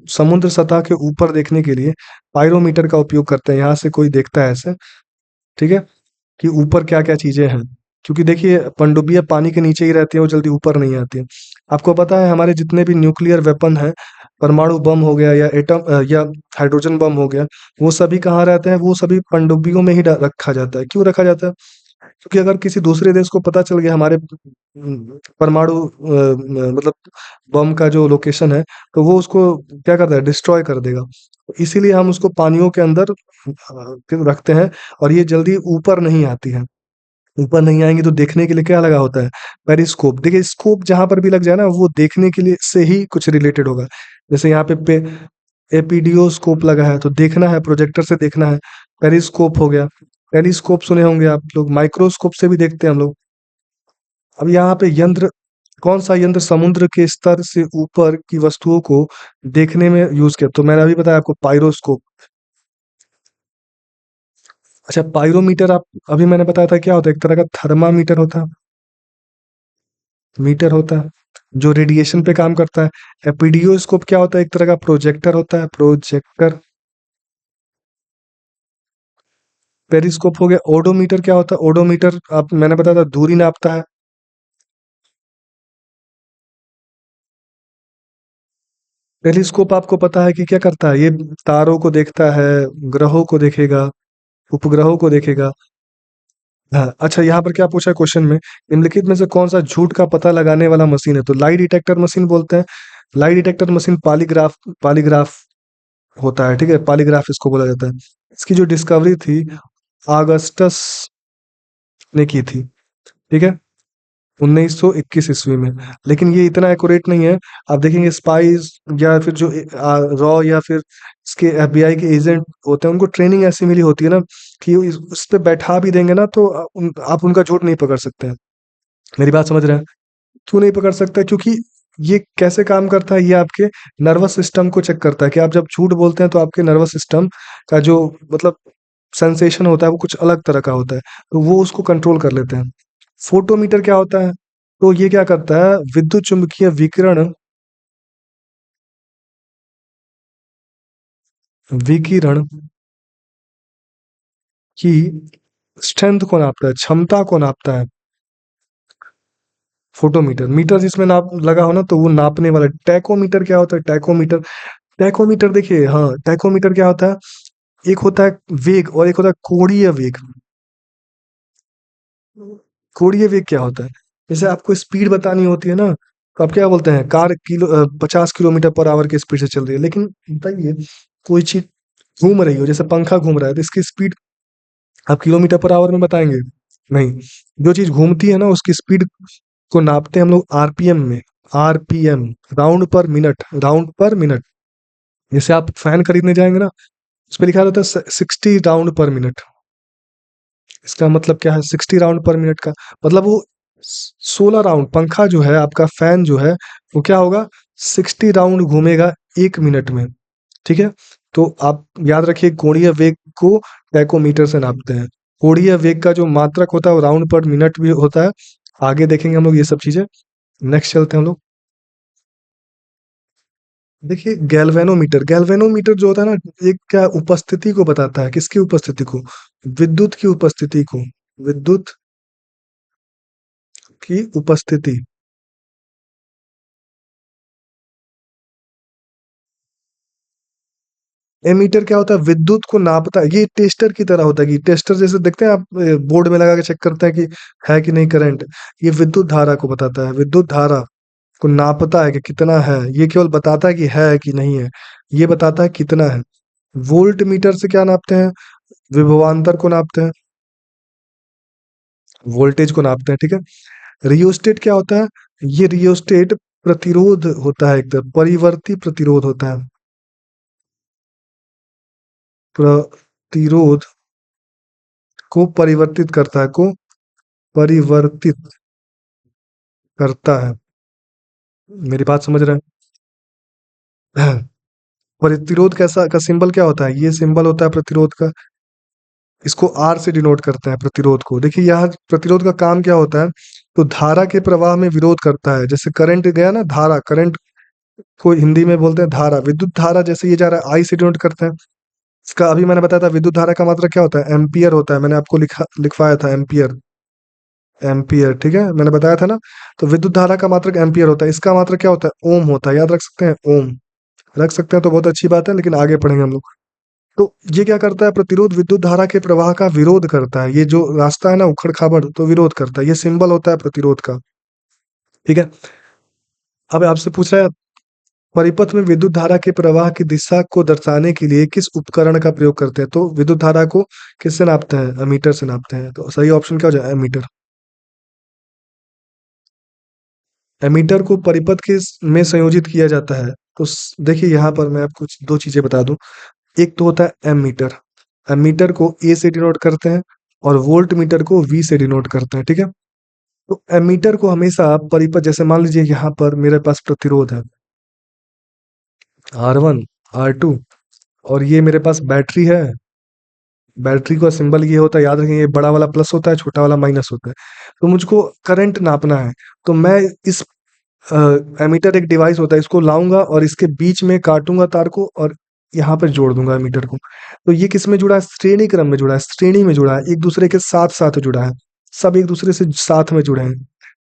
समुद्र सतह के ऊपर देखने के लिए पायरोमीटर का उपयोग करते हैं। यहाँ से कोई देखता है ऐसे, ठीक है, कि ऊपर क्या क्या चीजें हैं। क्योंकि देखिए, पनडुब्बियां पानी के नीचे ही रहती है, वो जल्दी ऊपर नहीं आती है। आपको पता है, हमारे जितने भी न्यूक्लियर वेपन हैं, परमाणु बम हो गया या एटम या हाइड्रोजन बम हो गया, वो सभी कहाँ रहते हैं? वो सभी पनडुब्बियों में ही रखा जाता है। क्यों रखा जाता है? क्योंकि अगर किसी दूसरे देश को पता चल गया हमारे परमाणु मतलब बम का जो लोकेशन है, तो वो उसको क्या करता है? डिस्ट्रॉय कर देगा। तो इसीलिए हम उसको पानियों के अंदर रखते हैं, और ये जल्दी ऊपर नहीं आती है। ऊपर नहीं आएंगी तो देखने के लिए क्या लगा होता है? पेरिस्कोप। देखिए, स्कोप जहां पर भी लग जाए ना, वो देखने के लिए से ही कुछ रिलेटेड होगा। जैसे यहाँ पे एपीडियोस्कोप लगा है तो देखना है, प्रोजेक्टर से देखना है। पेरिस्कोप हो गया। टेलीस्कोप सुने होंगे आप लोग, माइक्रोस्कोप से भी देखते हैं हम लोग। अब यहाँ पे यंत्र, कौन सा यंत्र समुद्र के स्तर से ऊपर की वस्तुओं को देखने में यूज किया? तो मैंने अभी बताया आपको, पायरोस्कोप। अच्छा, पायरोमीटर, आप अभी मैंने बताया था क्या होता है? एक तरह का थर्मामीटर होता है, मीटर होता है जो रेडिएशन पे काम करता है। एपीडियोस्कोप क्या होता है? एक तरह का प्रोजेक्टर होता है, प्रोजेक्टर। पेरिस्कोप हो गया। ओडोमीटर क्या होता है? ओडोमीटर, आप मैंने बताया था, दूरी नापता है। टेलीस्कोप आपको पता है कि क्या करता है? ये तारों को देखता है, ग्रहों को देखेगा, उपग्रहों को देखेगा। हाँ, अच्छा, यहाँ पर क्या पूछा है क्वेश्चन में? निम्नलिखित में से कौन सा झूठ का पता लगाने वाला मशीन है? तो लाई डिटेक्टर मशीन बोलते हैं। Lie detector machine polygraph, polygraph होता है, ठीक है, पॉलीग्राफ इसको बोला जाता है। इसकी जो डिस्कवरी थी, ऑगस्टस ने की थी, ठीक है, 1921 ईस्वी में। लेकिन ये इतना एक्यूरेट नहीं है। आप देखेंगे स्पाइस या फिर जो रॉ या फिर इसके एफबीआई के एजेंट होते हैं, उनको ट्रेनिंग ऐसी मिली होती है ना कि वो उस पे बैठा भी देंगे ना तो आप उनका झूठ नहीं पकड़ सकते हैं। मेरी बात समझ रहे हैं? क्यों नहीं पकड़ सकते? क्योंकि ये कैसे काम करता है? ये आपके नर्वस सिस्टम को चेक करता है कि आप जब झूठ बोलते हैं तो आपके नर्वस सिस्टम का जो मतलब सेंसेशन होता है वो कुछ अलग तरह का होता है, तो वो उसको कंट्रोल कर लेते हैं। फोटोमीटर क्या होता है? तो ये क्या करता है? विद्युत चुम्बकीय विकिरण, विकिरण की स्ट्रेंथ को नापता है, क्षमता को नापता है। फोटोमीटर, मीटर जिसमें नाप लगा हो ना, तो वो नापने वाला। टैकोमीटर क्या होता है? टैकोमीटर, टैकोमीटर देखिए, हाँ, टैकोमीटर क्या होता है? एक होता है वेग और एक होता है कोणीय वेग। कोणीय वेग क्या होता है? जैसे आपको स्पीड बतानी होती है ना, तो आप क्या बोलते हैं? कार 50 किलोमीटर पर आवर की स्पीड से चल रही है। लेकिन बताइए, कोई चीज घूम रही हो, जैसे पंखा घूम रहा है, तो इसकी स्पीड आप किलोमीटर पर आवर में बताएंगे? नहीं। जो चीज घूमती है ना, उसकी स्पीड को नापते हैं हम लोग आरपीएम में। आरपीएम, राउंड पर मिनट, राउंड पर मिनट। जैसे आप फैन खरीदने जाएंगे ना, उस पर लिखा रहता है 60 राउंड पर मिनट। इसका मतलब क्या है? 60 राउंड पर मिनट का मतलब वो 16 राउंड, पंखा जो है आपका, फैन जो है, वो क्या होगा? 60 राउंड घूमेगा 1 मिनट में, ठीक है। तो आप याद रखिए, कोणीय वेग को टैकोमीटर से नापते हैं। कोणीय वेग का जो मात्रक होता है वो राउंड पर मिनट भी होता है। आगे देखेंगे हम लोग ये सब चीजें। नेक्स्ट चलते हैं हम लोग। देखिए, गैल्वेनोमीटर, गैल्वेनोमीटर जो होता है ना, एक क्या उपस्थिति को बताता है? किसकी उपस्थिति को? विद्युत की उपस्थिति को। विद्युत की उपस्थिति। एमीटर क्या होता है? विद्युत को नापता है। ये टेस्टर की तरह होता है, कि टेस्टर जैसे देखते हैं आप, बोर्ड में लगा के चेक करते हैं कि है कि नहीं करंट। ये विद्युत धारा को बताता है, विद्युत धारा को नापता है कि कितना है। ये केवल बताता है कि है कि नहीं है, ये बताता है कितना है। वोल्ट मीटर से क्या नापते हैं? विभवांतर को नापते हैं, वोल्टेज को नापते हैं, ठीक है। रियोस्टेट क्या होता है? ये रियोस्टेट प्रतिरोध होता है, एक तरह परिवर्ती प्रतिरोध होता है। प्रतिरोध को परिवर्तित करता है, को परिवर्तित करता है। मेरी बात समझ रहे हैं? प्रतिरोध कैसा का सिंबल क्या होता है? ये सिंबल होता है प्रतिरोध का। इसको आर से डिनोट करते हैं प्रतिरोध को। देखिए, यहाँ प्रतिरोध का काम क्या होता है? तो धारा के प्रवाह में विरोध करता है। जैसे करंट गया ना, धारा, करंट को हिंदी में बोलते हैं धारा। विद्युत धारा जैसे ये जा रहा है, आई से डिनोट करते हैं। इसका अभी मैंने बताया था, विद्युत धारा का मात्रा क्या होता है? एम्पियर होता है। मैंने आपको लिखवाया था, एम्पियर, एम्पियर, ठीक है, मैंने बताया था ना। तो विद्युत धारा का मात्रक एम्पियर होता है। इसका मात्रक क्या होता है? ओम होता है। याद रख सकते हैं, ओम। रख सकते हैं तो बहुत अच्छी बात है, लेकिन आगे पढ़ेंगे हम लोग। तो ये क्या करता है, प्रतिरोध विद्युत धारा के प्रवाह का विरोध करता है। ये जो रास्ता है ना उखड़ खाबड़, तो विरोध करता है, ये सिंबल होता है प्रतिरोध का। ठीक है। अब आपसे पूछ रहा है, परिपथ में विद्युत धारा के प्रवाह की दिशा को दर्शाने के लिए किस उपकरण का प्रयोग करते हैं? तो विद्युत धारा को किससे नापते हैं? एमीटर से नापते हैं। तो सही ऑप्शन क्या हो जाए? एमीटर। एमीटर को परिपथ के में संयोजित किया जाता है। तो देखिए यहाँ पर मैं आपको दो चीजें बता दूं। एक तो होता है एमीटर। एमीटर को ए से डिनोट करते हैं और वोल्ट मीटर को वी से डिनोट करते हैं। ठीक है। तो एमीटर को हमेशा परिपथ, जैसे मान लीजिए यहाँ पर मेरे पास प्रतिरोध है R1 R2, और ये मेरे पास बैटरी है। बैटरी का सिंबल ये होता है, याद रखें, ये बड़ा वाला प्लस होता है, छोटा वाला माइनस होता है। तो मुझको करंट नापना है, तो मैं इस एमीटर एक डिवाइस होता है, इसको लाऊंगा और इसके बीच में काटूंगा तार को और यहाँ पर जोड़ दूंगा एमीटर को। तो ये किस में जुड़ा है? श्रेणी क्रम में जुड़ा है, श्रेणी में जुड़ा है, एक दूसरे के साथ साथ जुड़ा है। सब एक दूसरे से साथ में जुड़े हैं।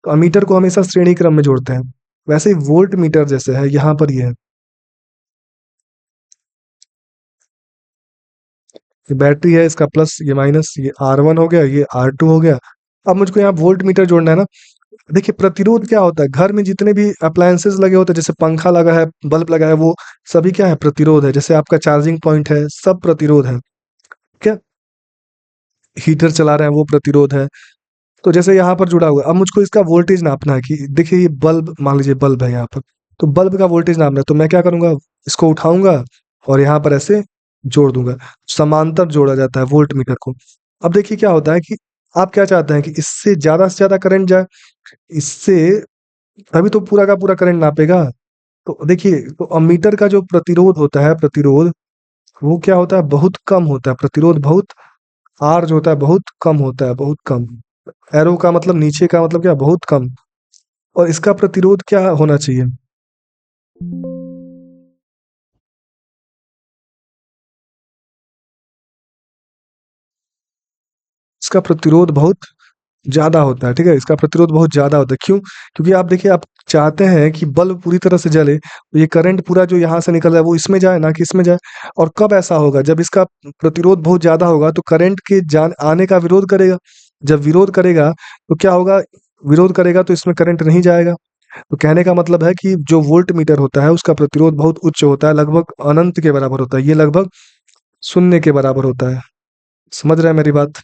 तो अमीटर को हमेशा श्रेणी क्रम में जोड़ते हैं। वैसे ही वोल्ट मीटर जैसे है, यहाँ पर ये है, ये बैटरी है, इसका प्लस ये माइनस, ये R1 हो गया, ये R2 हो गया। अब मुझको यहाँ वोल्ट मीटर जोड़ना है ना। देखिए प्रतिरोध क्या होता है, घर में जितने भी अप्लायंसेस लगे होते हैं, जैसे पंखा लगा है, बल्ब लगा है, वो सभी क्या है? प्रतिरोध है। जैसे आपका चार्जिंग पॉइंट है, सब प्रतिरोध है। क्या, हीटर चला रहे हैं, वो प्रतिरोध है। तो जैसे यहाँ पर जुड़ा हुआ है, अब मुझको इसका वोल्टेज नापना है कि देखिए ये बल्ब, मान लीजिए बल्ब है यहाँ पर, तो बल्ब का वोल्टेज नापना है। तो मैं क्या करूंगा, इसको उठाऊंगा और यहाँ पर ऐसे जोड़ दूंगा। समांतर जोड़ा जाता है वोल्ट मीटर को। अब देखिए क्या होता है कि आप क्या चाहते हैं कि इससे ज्यादा से ज्यादा करंट जाए, इससे, तभी तो पूरा का पूरा करंट नापेगा। तो देखिए, तो अमीटर का जो प्रतिरोध होता है, प्रतिरोध वो क्या होता है? बहुत कम होता है प्रतिरोध, बहुत, आर जो होता है बहुत कम होता है, बहुत कम। एरो का मतलब नीचे का मतलब क्या? बहुत कम। और इसका प्रतिरोध क्या होना चाहिए? इसका प्रतिरोध बहुत ज्यादा होता है। ठीक है, इसका प्रतिरोध बहुत ज्यादा होता है। क्यों? क्योंकि आप देखिए, आप चाहते हैं कि बल्ब पूरी तरह से जले, तो ये करंट पूरा जो यहाँ से निकल रहा है वो इसमें जाए, ना कि इसमें जाए। और कब ऐसा होगा? जब इसका प्रतिरोध बहुत ज्यादा होगा तो करंट के जान आने का विरोध करेगा। जब विरोध करेगा तो क्या होगा? विरोध करेगा तो इसमें करंट नहीं जाएगा। तो कहने का मतलब है कि जो वोल्ट मीटर होता है उसका प्रतिरोध बहुत उच्च होता है, लगभग अनंत के बराबर होता है। ये लगभग शून्य के बराबर होता है। समझ रहे हैं मेरी बात?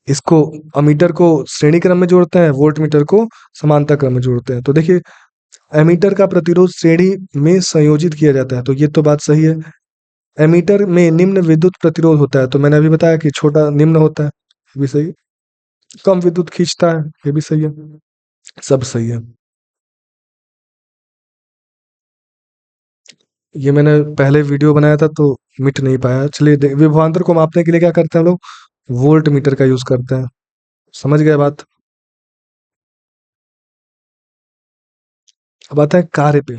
इसको, अमीटर को श्रेणी क्रम में जोड़ते हैं, वोल्ट मीटर को समांतर क्रम में जोड़ते हैं। तो देखिए, एमीटर का प्रतिरोध श्रेणी में संयोजित किया जाता है, तो ये तो बात सही है। एमीटर में निम्न विद्युत प्रतिरोध होता है, तो मैंने अभी बताया कि छोटा निम्न होता है, ये भी सही है। कम विद्युत खींचता है, ये भी सही है। सब सही है। ये मैंने पहले वीडियो बनाया था तो मिट नहीं पाया। चलिए, विभवांतर को मापने के लिए क्या करते हैं हम लोग? वोल्ट मीटर का यूज करते हैं। समझ गए बात? अब आता है कार्य पे।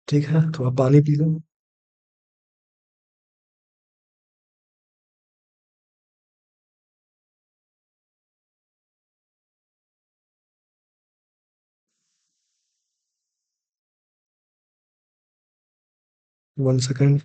ठीक है, तो आप पानी पी लो। 1 सेकंड।